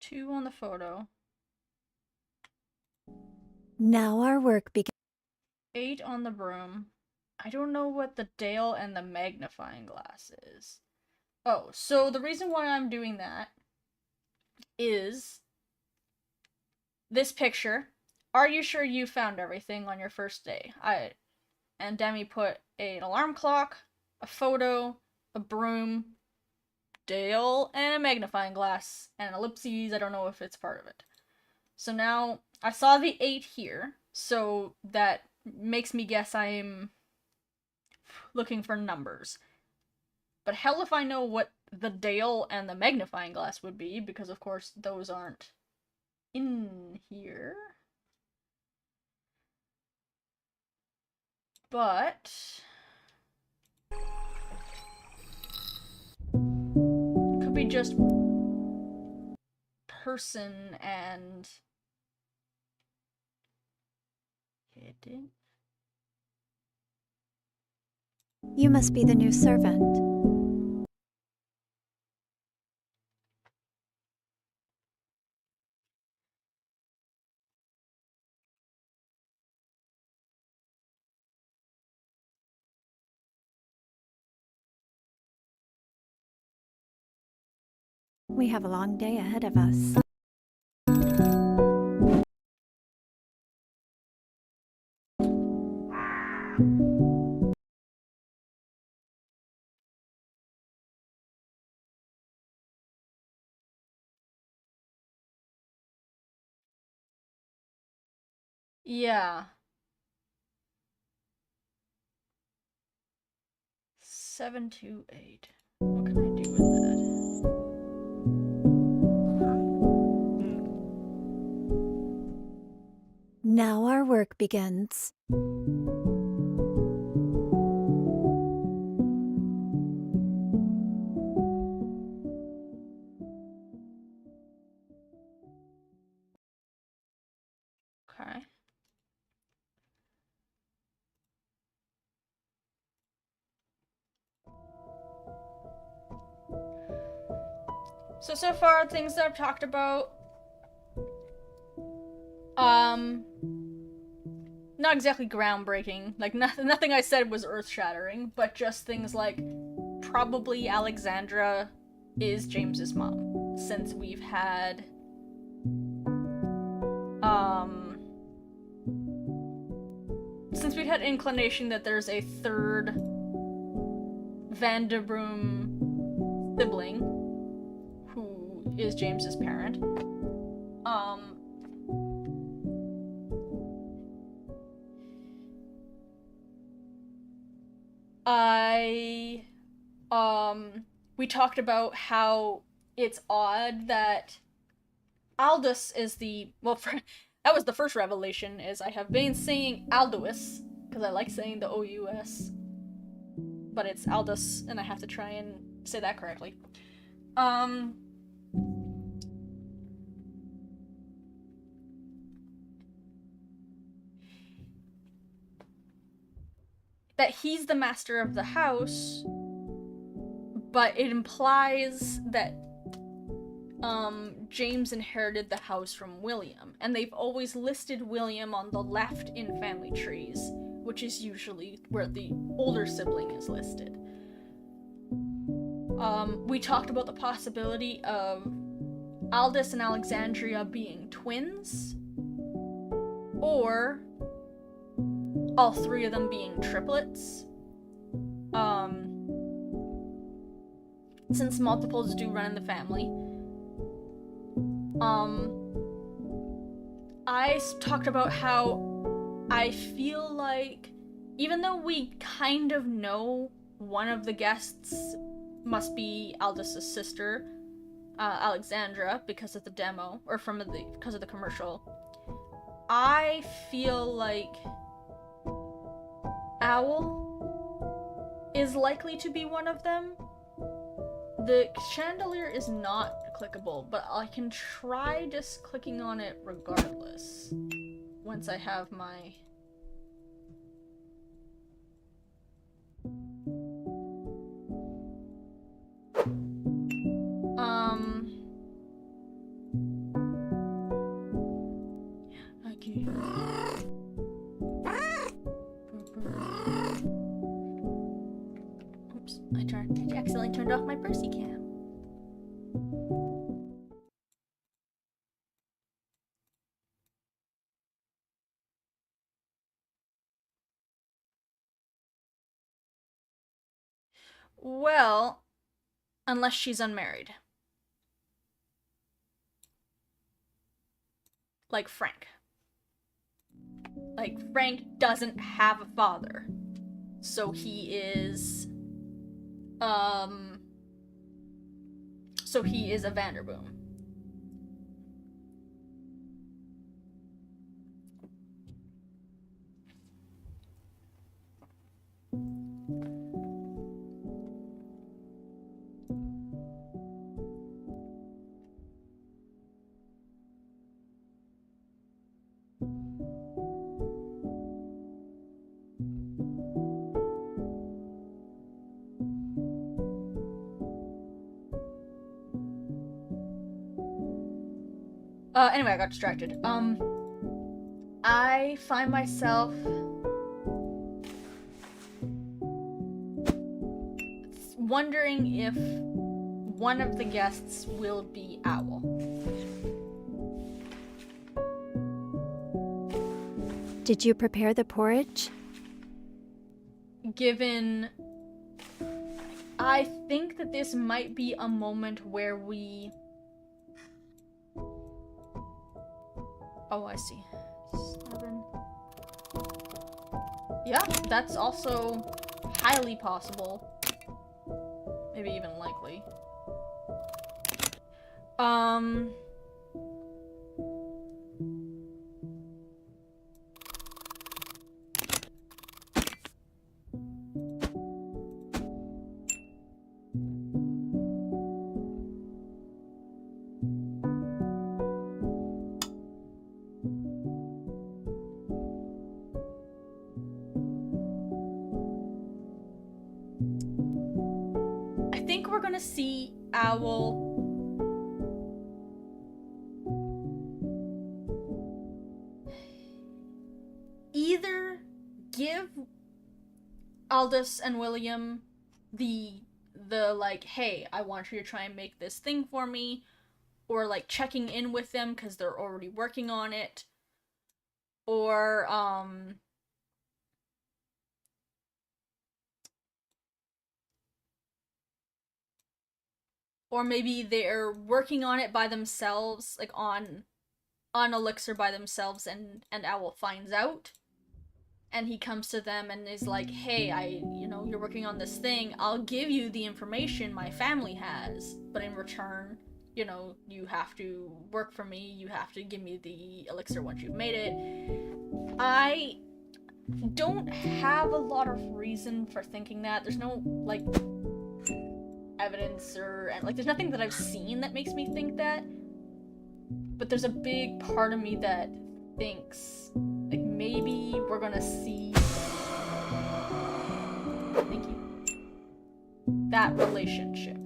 [SPEAKER 1] Two on the photo.
[SPEAKER 3] Now our work begins.
[SPEAKER 1] 8 on the broom. I don't know what the Dale and the magnifying glass is. Oh, so the reason why I'm doing that is this picture. Are you sure you found everything on your first day? And Demi put an alarm clock, a photo, a broom, Dale, and a magnifying glass, and an ellipses. I don't know if it's part of it. So now I saw the 8 here, so that makes me guess I'm looking for numbers. But hell if I know what the Dale and the magnifying glass would be, because of course those aren't in here. But it could be just person and hidden.
[SPEAKER 3] You must be the new servant. We have a long day ahead of us.
[SPEAKER 1] Yeah. 728. What can I do with that?
[SPEAKER 3] Now our work begins.
[SPEAKER 1] Okay. So far, things that I've talked about, not exactly groundbreaking. Like, nothing I said was earth-shattering, but just things like, probably Alexandra is James's mom, since we've had, inclination that there's a third Vanderbroom sibling who is James's parent. We talked about how it's odd that Aldous is the, well, that was the first revelation, is I have been saying Aldous, because I like saying the O-U-S, but it's Aldous, and I have to try and say that correctly. That he's the master of the house, but it implies that James inherited the house from William, and they've always listed William on the left in family trees, which is usually where the older sibling is listed. We talked about the possibility of Aldous and Alexandria being twins, or all three of them being triplets. Since multiples do run in the family. I talked about how I feel like, even though we kind of know one of the guests must be Aldous' sister, Alexandra, because of the demo, or because of the commercial, I feel like Owl is likely to be one of them. The chandelier is not clickable, but I can try just clicking on it regardless once I have my... Okay. Oops, I accidentally turned off my Percy cam. Well, unless she's unmarried. Like Frank. Like, Frank doesn't have a father. So he is... So he is a Vanderboom. Anyway, I got distracted. I find myself wondering if one of the guests will be Owl.
[SPEAKER 3] Did you prepare the porridge?
[SPEAKER 1] Given... I think that this might be a moment where we... Oh, I see. 7. Yeah, that's also highly possible. Maybe even likely. I think we're gonna see Owl either give Aldous and William the like, hey, I want you to try and make this thing for me, or like checking in with them because they're already working on it, or maybe they're working on it by themselves, like on Elixir by themselves, and Owl finds out, and he comes to them and is like, hey, you're working on this thing, I'll give you the information my family has, but in return, you have to work for me, you have to give me the elixir once you've made it. I don't have a lot of reason for thinking that. There's no, like, evidence or, like, there's nothing that I've seen that makes me think that, but there's a big part of me that thinks, like, maybe we're gonna see, thank you, that relationship.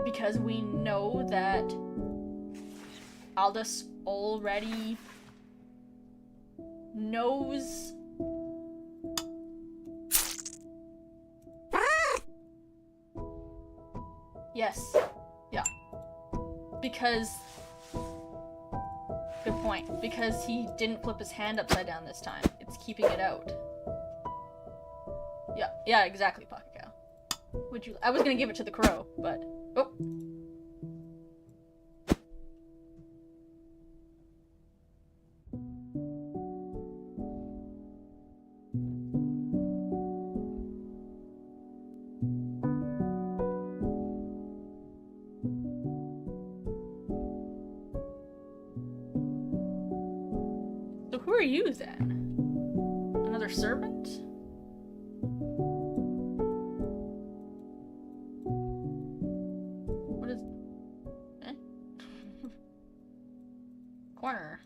[SPEAKER 1] Because we know that Aldous already knows. Yes. Yeah. Because... Good point. Because he didn't flip his hand upside down this time. It's keeping it out. Yeah. Yeah, exactly, Pocket Cow. Would you... I was gonna give it to the crow, but... Oh. So who are you then? Another servant? What is... Eh? Corner.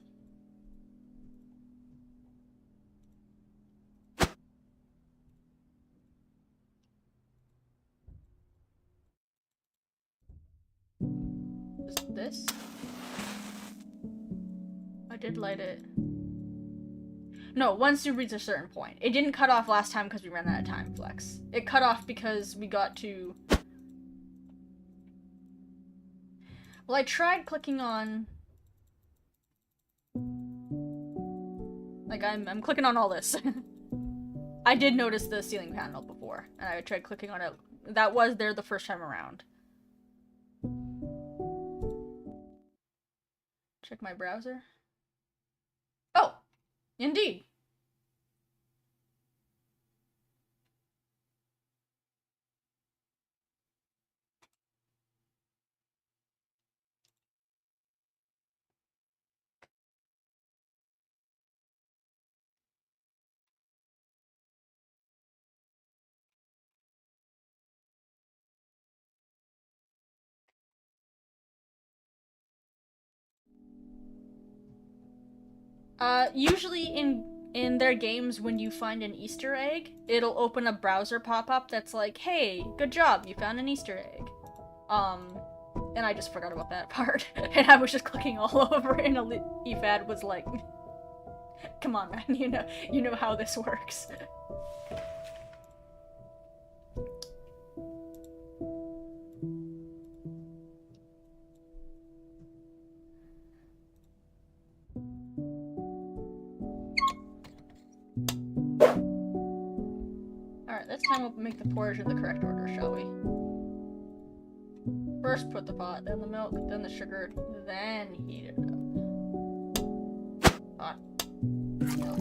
[SPEAKER 1] Is it this? I did light it. No, once you reach a certain point. It didn't cut off last time because we ran out of time, Flex. It cut off because we got to... Well, I tried clicking on... Like, I'm clicking on all this. I did notice the ceiling panel before, and I tried clicking on it. That was there the first time around. Check my browser. Oh! Indeed. Usually in their games, when you find an Easter egg, it'll open a browser pop-up that's like, hey, good job, you found an Easter egg. And I just forgot about that part. And I was just clicking all over, and EFAD was like, come on, man, you know how this works. Alright, this time we'll make the porridge in the correct order, shall we? First put the pot, then the milk, then the sugar, then heat it up. Pot. Milk.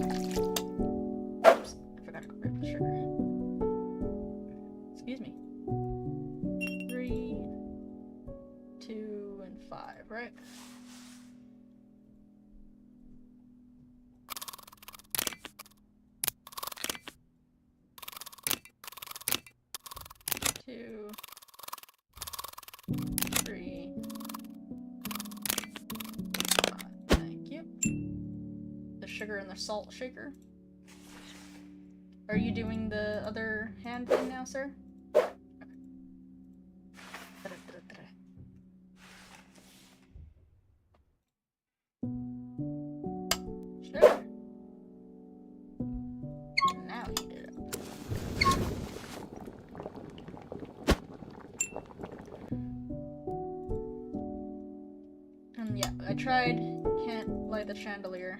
[SPEAKER 1] Oops, I forgot to go grab the sugar. Excuse me. 3, 2, and 5, right? Two, 3, 5. Thank you. The sugar and the salt shaker. Are you doing the other hand thing now, sir? Okay. Sugar. Now heat it up. Yeah, I tried. Can't light the chandelier.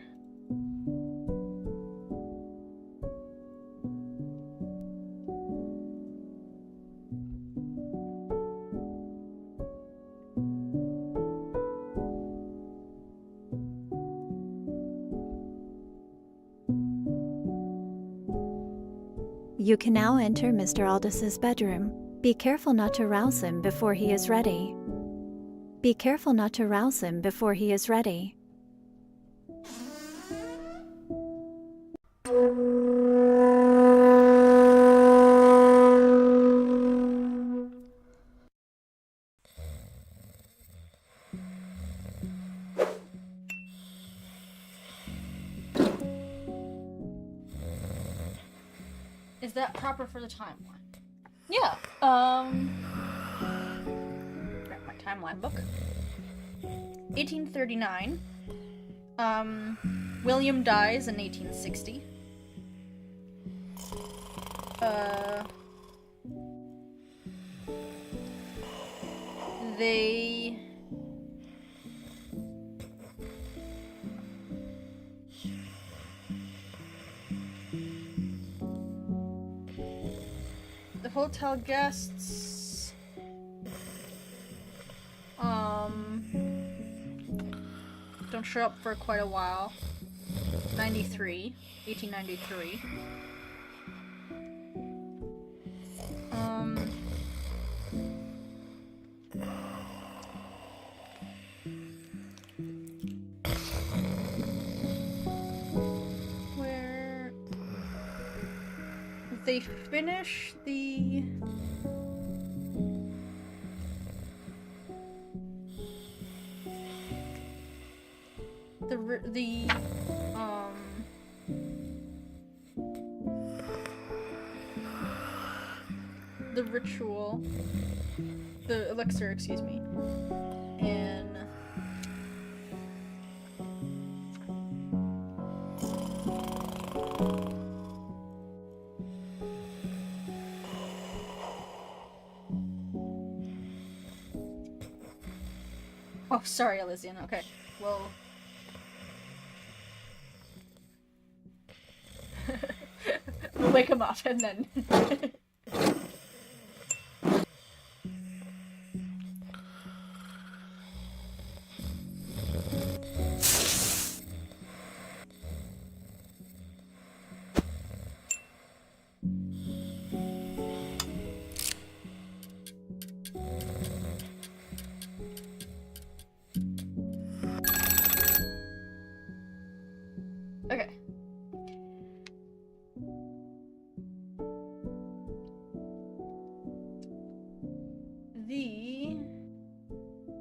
[SPEAKER 3] You can now enter Mr. Aldous' bedroom. Be careful not to rouse him before he is ready. Be careful not to rouse him before he is ready.
[SPEAKER 1] Is that proper for the timeline? Yeah. Grab my timeline book. 1839. William dies in 1860. They... The hotel guests... don't show up for quite a while. 1893. Where they finish the ritual, the elixir, excuse me, and oh, sorry, Elysian. Okay, well. We'll wake him up and then. Okay.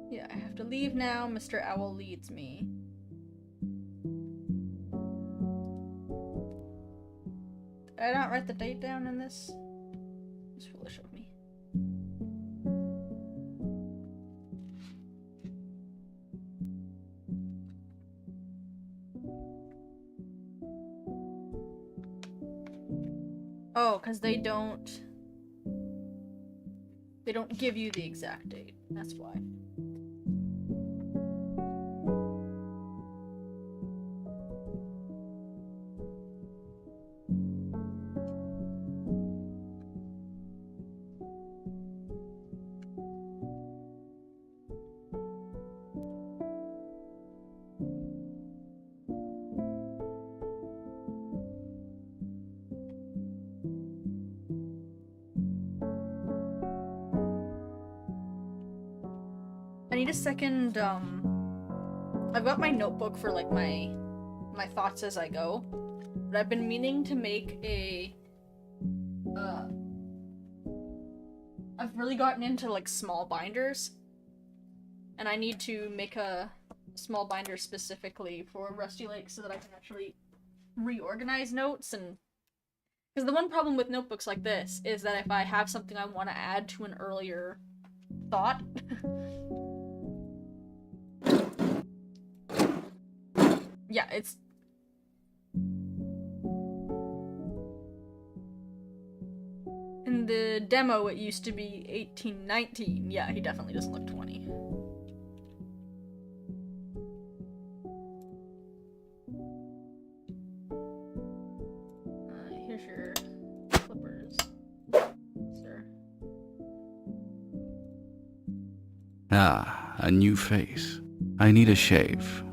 [SPEAKER 1] Yeah, I have to leave now. Mr. Owl leads me. Did I not write the date down in this? It's foolish of me. Oh, because they don't give you the exact date. That's why. I need a second, I've got my notebook for, like, my thoughts as I go, but I've been meaning to make a, I've really gotten into, like, small binders, and I need to make a small binder specifically for Rusty Lake so that I can actually reorganize notes, and, because the one problem with notebooks like this is that if I have something I want to add to an earlier thought, yeah, it's... In the demo, it used to be 1819. Yeah, he definitely doesn't look 20. Here's your clippers, sir.
[SPEAKER 4] Ah, a new face. I need a shave.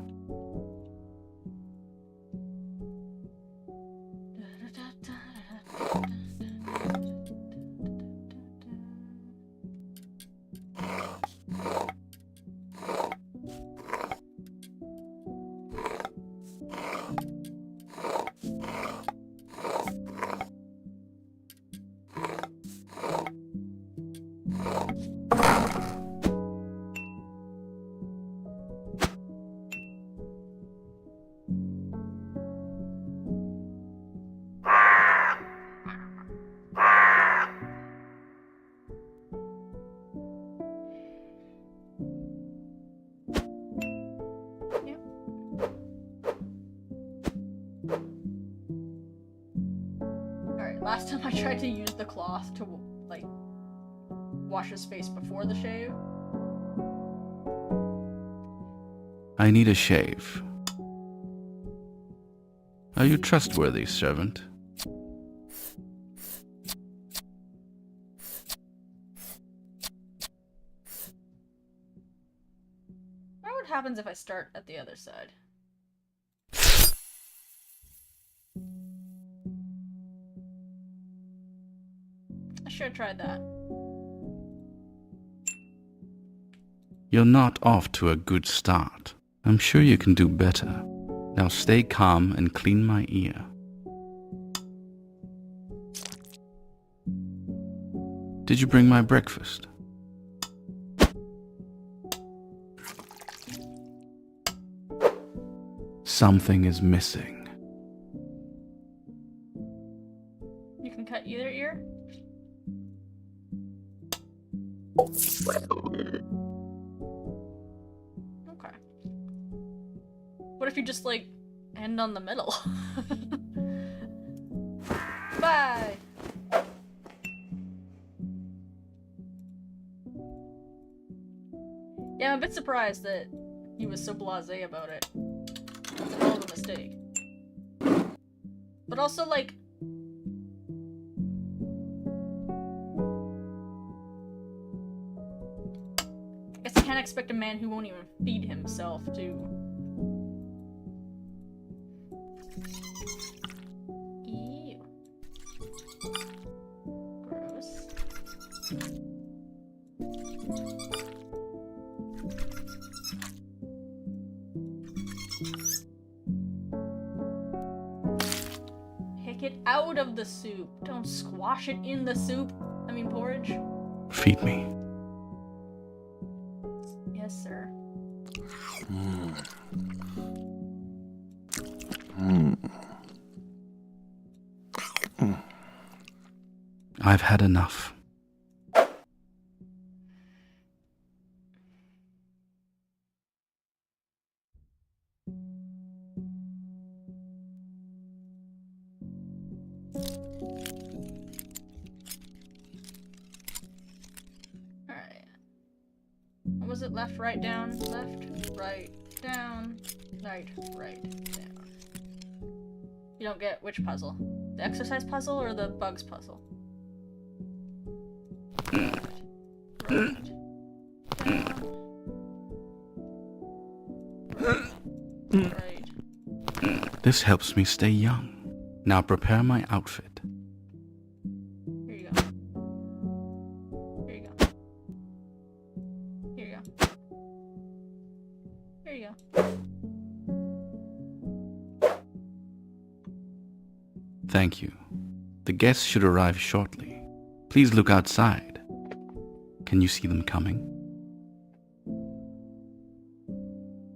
[SPEAKER 1] last time I tried to use the cloth to, like, wash his face before the shave.
[SPEAKER 4] I need a shave. Are you trustworthy, servant?
[SPEAKER 1] I wonder what happens if I start at the other side. I should have tried that.
[SPEAKER 4] You're not off to a good start. I'm sure you can do better. Now stay calm and clean my ear. Did you bring my breakfast? Something is missing.
[SPEAKER 1] You can cut either ear? Okay. What if you just, like, end on the middle? Bye! Yeah, I'm a bit surprised that he was so blasé about it. It's all of a mistake. But also, like... I guess I can't expect a man who won't even feed himself to... Ew. Gross. Pick it out of the soup. Don't squash it in the soup. I mean porridge.
[SPEAKER 4] Feed me.
[SPEAKER 1] Yes, sir.
[SPEAKER 4] I've had enough.
[SPEAKER 1] Alright. What was it? Left, right, down? Left, right, down. Right, down. You don't get which puzzle? The exercise puzzle or the bugs puzzle? Right, down. Right.
[SPEAKER 4] This helps me stay young. Now prepare my outfit.
[SPEAKER 1] Here you go. Here you go. Here you go. Here you go.
[SPEAKER 4] Thank you. The guests should arrive shortly. Please look outside. Can you see them coming?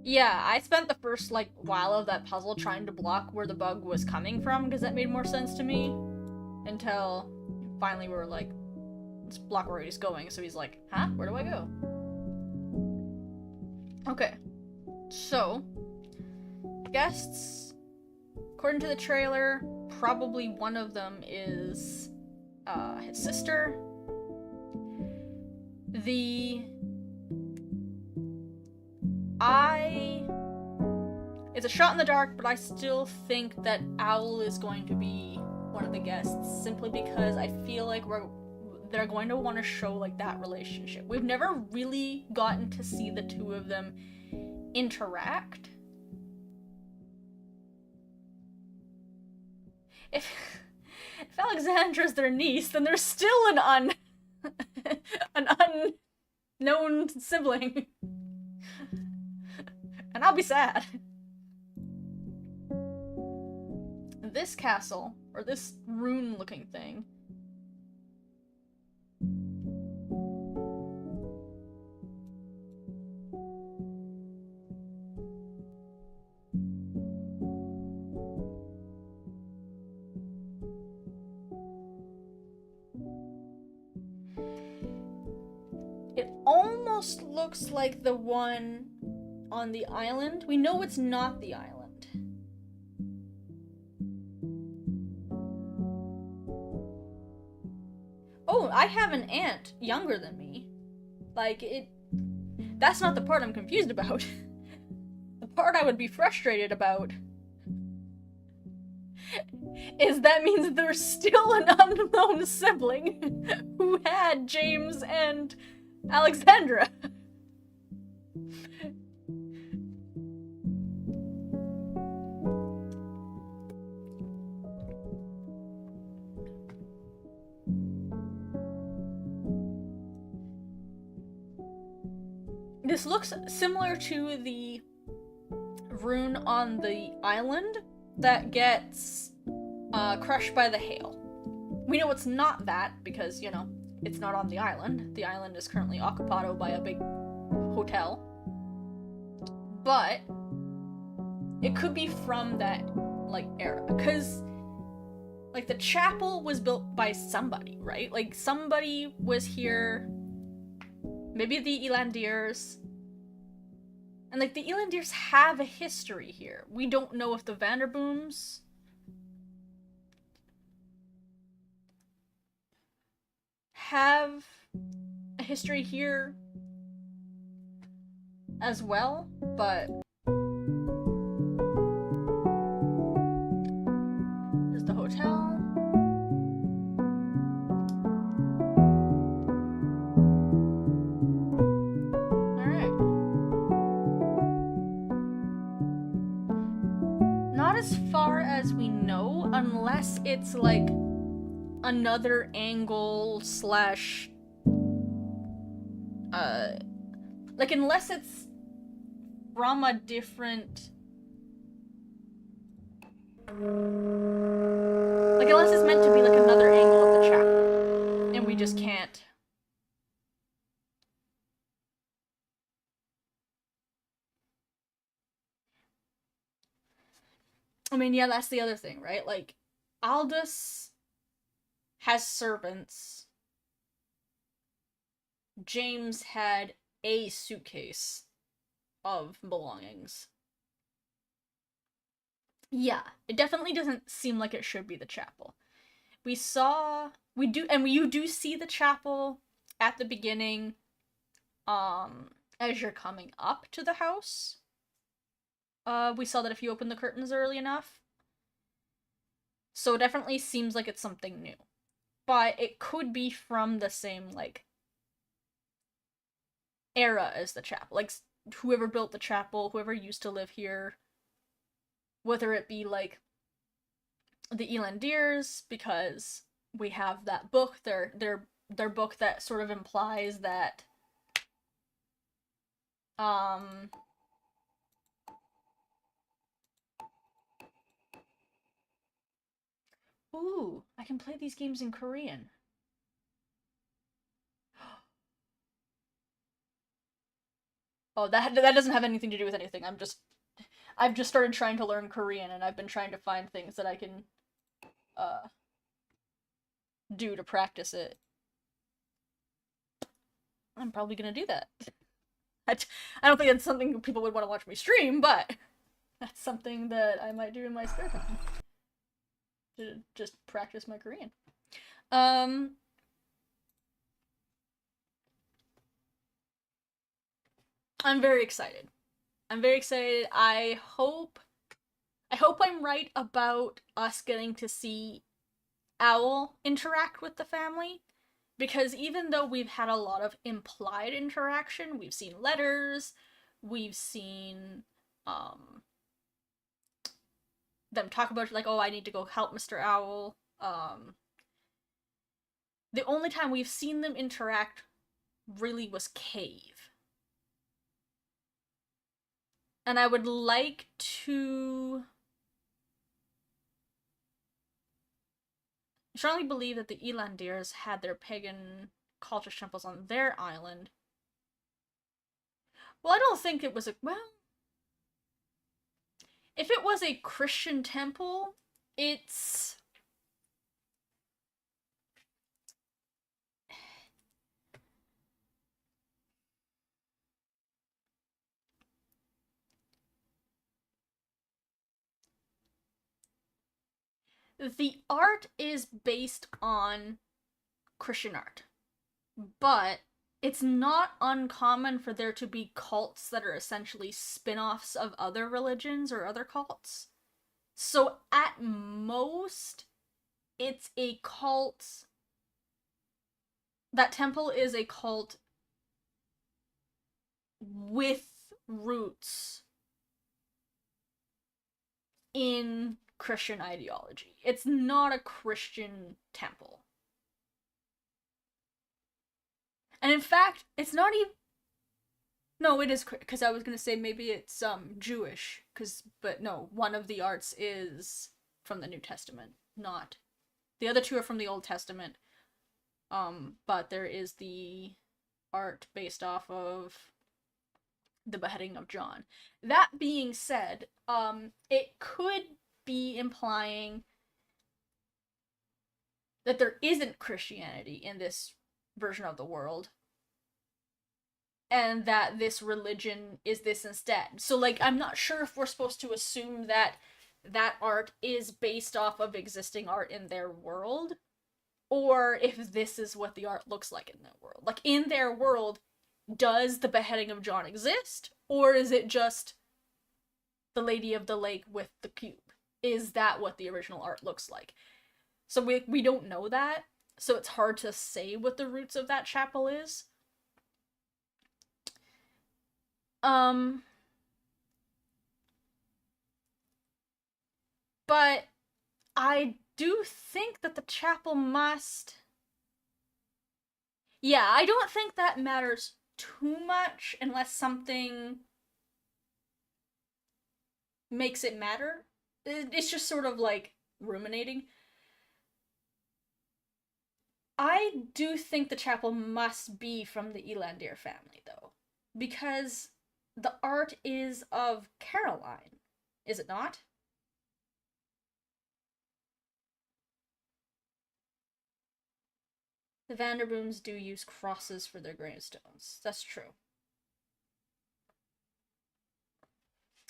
[SPEAKER 1] Yeah, I spent the first, like, while of that puzzle trying to block where the bug was coming from, because that made more sense to me. Until finally we were like, let's block where he's going. So he's like, huh? Where do I go? Okay. So, guests, according to the trailer, probably one of them is his sister. It's a shot in the dark, but I still think that Owl is going to be one of the guests, simply because I feel like they're going to want to show, like, that relationship. We've never really gotten to see the two of them interact. If Alexandra's their niece, then there's still an unknown sibling. And I'll be sad. This castle, or this rune-looking thing, it almost looks like the one on the island. We know it's not the island. Oh, I have an aunt younger than me. Like, that's not the part I'm confused about. The part I would be frustrated about is that means there's still an unknown sibling who had James and Alexandra. This looks similar to the rune on the island that gets crushed by the hail. We know it's not that because, you know, it's not on the island. The island is currently occupied by a big hotel. But it could be from that, like, era. Because, like, the chapel was built by somebody, right? Like, somebody was here. Maybe the Elandiers. And, like, the Elandiers have a history here. We don't know if the Vanderbooms have a history here as well, but there's the hotel. Not as far as we know, unless it's like another angle slash like unless it's from a different, like unless it's meant to be like another angle of the chapel and we just can't. I mean, yeah, that's the other thing, right? Like, Aldous has servants. James had a suitcase of belongings. Yeah, it definitely doesn't seem like it should be the chapel. You do see the chapel at the beginning, as you're coming up to the house. We saw that if you open the curtains early enough. So it definitely seems like it's something new. But it could be from the same, like, era as the chapel. Like, whoever built the chapel, whoever used to live here. Whether it be, like, the Elandiers, because we have that book, their book that sort of implies that, ooh, I can play these games in Korean. Oh, that doesn't have anything to do with anything. I've just started trying to learn Korean, and I've been trying to find things that I can, do to practice it. I'm probably gonna do that. I don't think that's something people would want to watch me stream, but that's something that I might do in my spare time. To just practice my Korean. I'm very excited. I'm very excited. I hope I'm right about us getting to see Owl interact with the family. Because even though we've had a lot of implied interaction, we've seen letters, we've seen them talk about, like, oh, I need to go help Mr. Owl. The only time we've seen them interact really was Cave. And I would like to strongly believe that the Elandiers had their pagan cultist temples on their island. Well, I don't think it was if it was a Christian temple, it's... The art is based on Christian art. But it's not uncommon for there to be cults that are essentially spin-offs of other religions or other cults. So at most, it's a cult. That temple is a cult with roots in Christian ideology. It's not a Christian temple. And in fact, it's not even... No, it is, because I was going to say maybe it's Jewish, but no, one of the arts is from the New Testament, not... The other two are from the Old Testament, but there is the art based off of the beheading of John. That being said, it could be implying that there isn't Christianity in this version of the world, and that this religion is this instead. So, like, I'm not sure if we're supposed to assume that that art is based off of existing art in their world, or if this is what the art looks like in their world. Like, in their world, does the beheading of John exist, or is it just the Lady of the Lake with the cube? Is that what the original art looks like? So we don't know that, so it's hard to say what the roots of that chapel is. But I do think that the chapel must... Yeah, I don't think that matters too much unless something makes it matter. It's just sort of like ruminating. I do think the chapel must be from the Elandir family, though, because the art is of Caroline, is it not? The Vanderbooms do use crosses for their gravestones. That's true.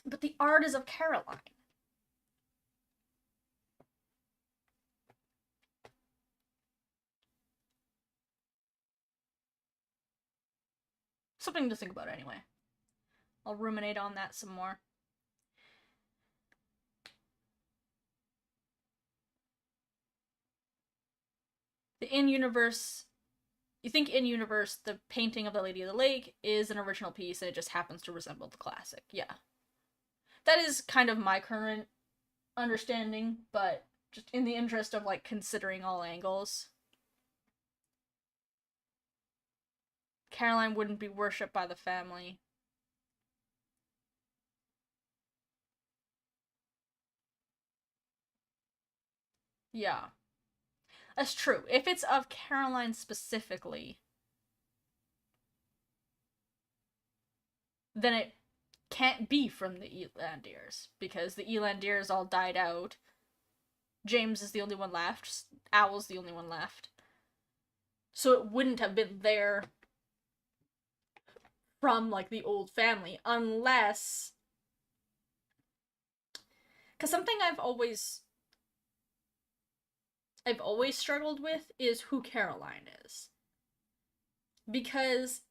[SPEAKER 1] But the art is of Caroline. Something to think about anyway. I'll ruminate on that some more. The in-universe... You think in-universe, the painting of the Lady of the Lake is an original piece and it just happens to resemble the classic. Yeah. That is kind of my current understanding, but just in the interest of, like, considering all angles. Caroline wouldn't be worshipped by the family. Yeah. That's true. If it's of Caroline specifically, then it can't be from the Elandirs, because the Elandirs all died out. James is the only one left. Owl's the only one left. So it wouldn't have been there from, like, the old family, unless... Because something I've always struggled with is who Caroline is. Because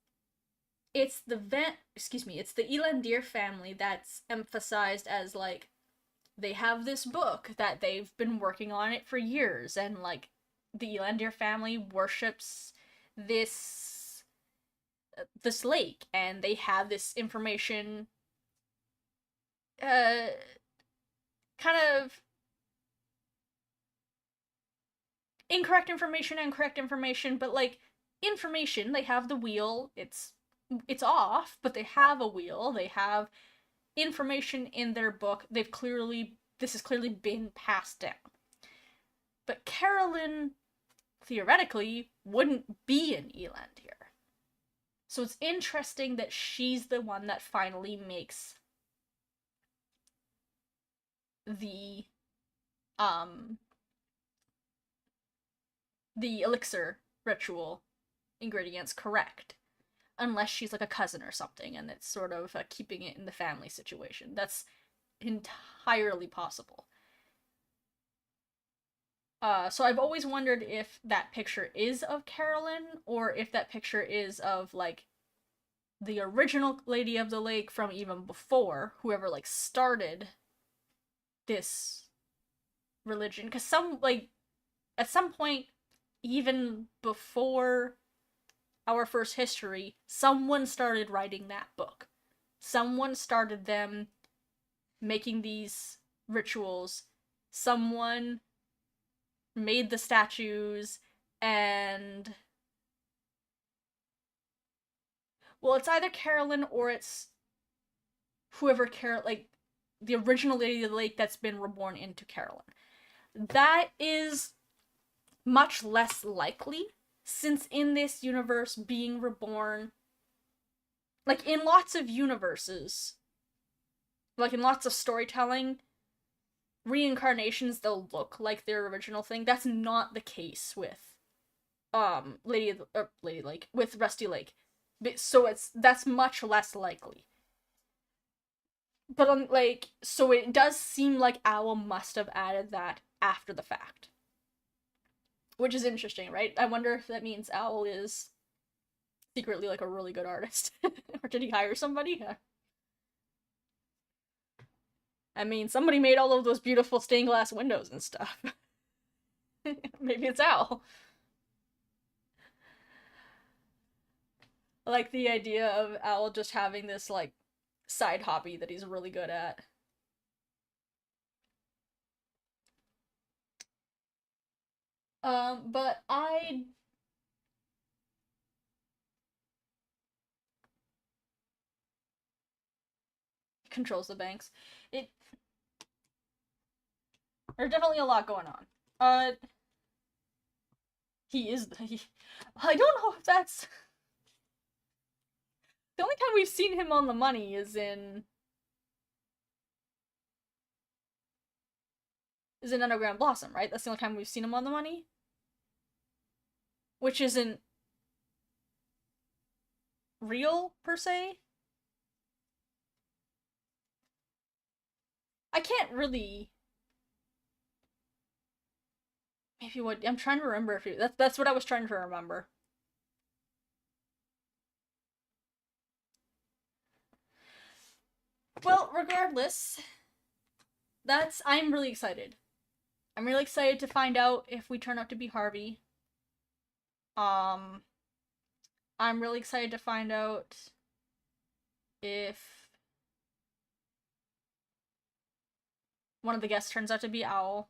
[SPEAKER 1] it's the Elandir family that's emphasized as, like, they have this book that they've been working on it for years, and, like, the Elandir family worships this lake, and they have this information, kind of incorrect information and correct information, but, like, information, they have the wheel, it's off, but they have a wheel, they have information in their book, this has clearly been passed down. But Carolyn, theoretically, wouldn't be an Elandir. So it's interesting that she's the one that finally makes the elixir ritual ingredients correct. Unless she's, like, a cousin or something, and it's sort of keeping it in the family situation. That's entirely possible. So I've always wondered if that picture is of Carolyn, or if that picture is of, like, the original Lady of the Lake from even before, whoever, like, started this religion. Because at some point, even before our first history, someone started writing that book. Someone started them making these rituals. Someone made the statues, and well, it's either Carolyn or it's whoever like the original Lady of the Lake that's been reborn into Carolyn. That is much less likely, since in this universe, being reborn, like in lots of universes, like in lots of storytelling, reincarnations, they'll look like their original thing. That's not the case with Lady Lake, with Rusty Lake. So that's much less likely. But so it does seem like Owl must have added that after the fact. Which is interesting, right? I wonder if that means Owl is secretly like a really good artist. Or did he hire somebody? I mean, somebody made all of those beautiful stained glass windows and stuff. Maybe it's Owl. I like the idea of Owl just having this, like, side hobby that he's really good at. But I controls the banks. There's definitely a lot going on. I don't know if that's the only time we've seen him on the money is in Underground Blossom, right? That's the only time we've seen him on the money. Which isn't real, per se. I can't really... Maybe what... I'm trying to remember if that's what I was trying to remember. Well, regardless, I'm really excited. I'm really excited to find out if we turn out to be Harvey. I'm really excited to find out if one of the guests turns out to be Owl.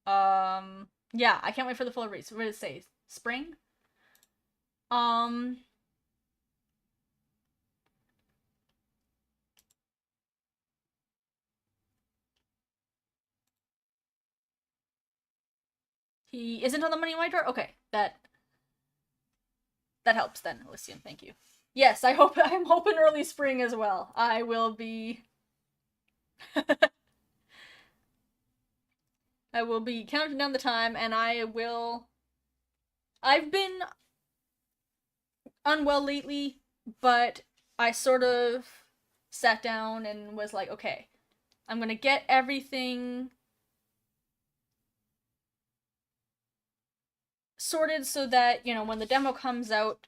[SPEAKER 1] Yeah, I can't wait for the full release. What did it say? Spring? He isn't on the money white door? Okay, that helps then, Elysium, thank you. Yes, I'm hoping early spring as well. I will be... I will be counting down the time, and I've been unwell lately, but I sort of sat down and was like, okay, I'm gonna get everything sorted so that, when the demo comes out,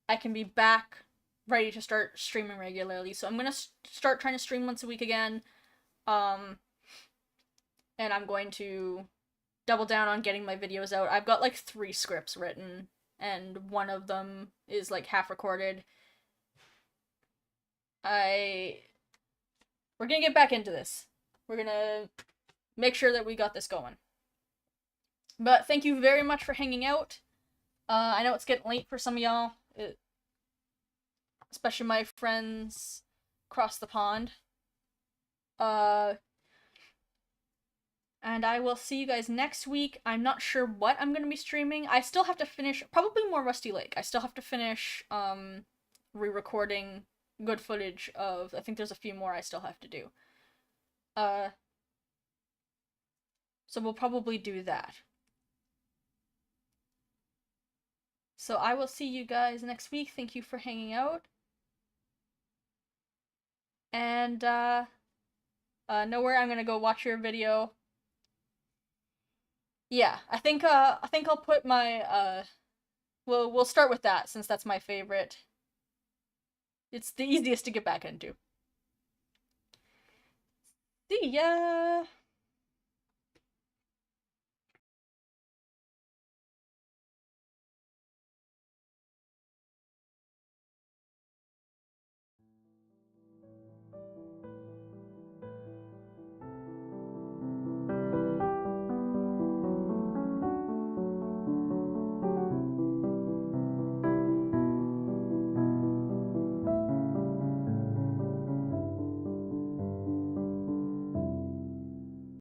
[SPEAKER 1] I can be back ready to start streaming regularly. So I'm gonna start trying to stream once a week again. And I'm going to double down on getting my videos out. I've got like 3 scripts written, and one of them is like half recorded. We're gonna get back into this. We're gonna make sure that we got this going. But thank you very much for hanging out. I know it's getting late for some of y'all, especially my friends across the pond. And I will see you guys next week. I'm not sure what I'm going to be streaming. I still have to finish, probably more Rusty Lake. I still have to finish re-recording good footage of, I think there's a few more I still have to do. So we'll probably do that. So I will see you guys next week. Thank you for hanging out. And, Nowhere, I'm gonna go watch your video. Yeah, I think I'll put my we'll start with that since that's my favorite. It's the easiest to get back into. See ya.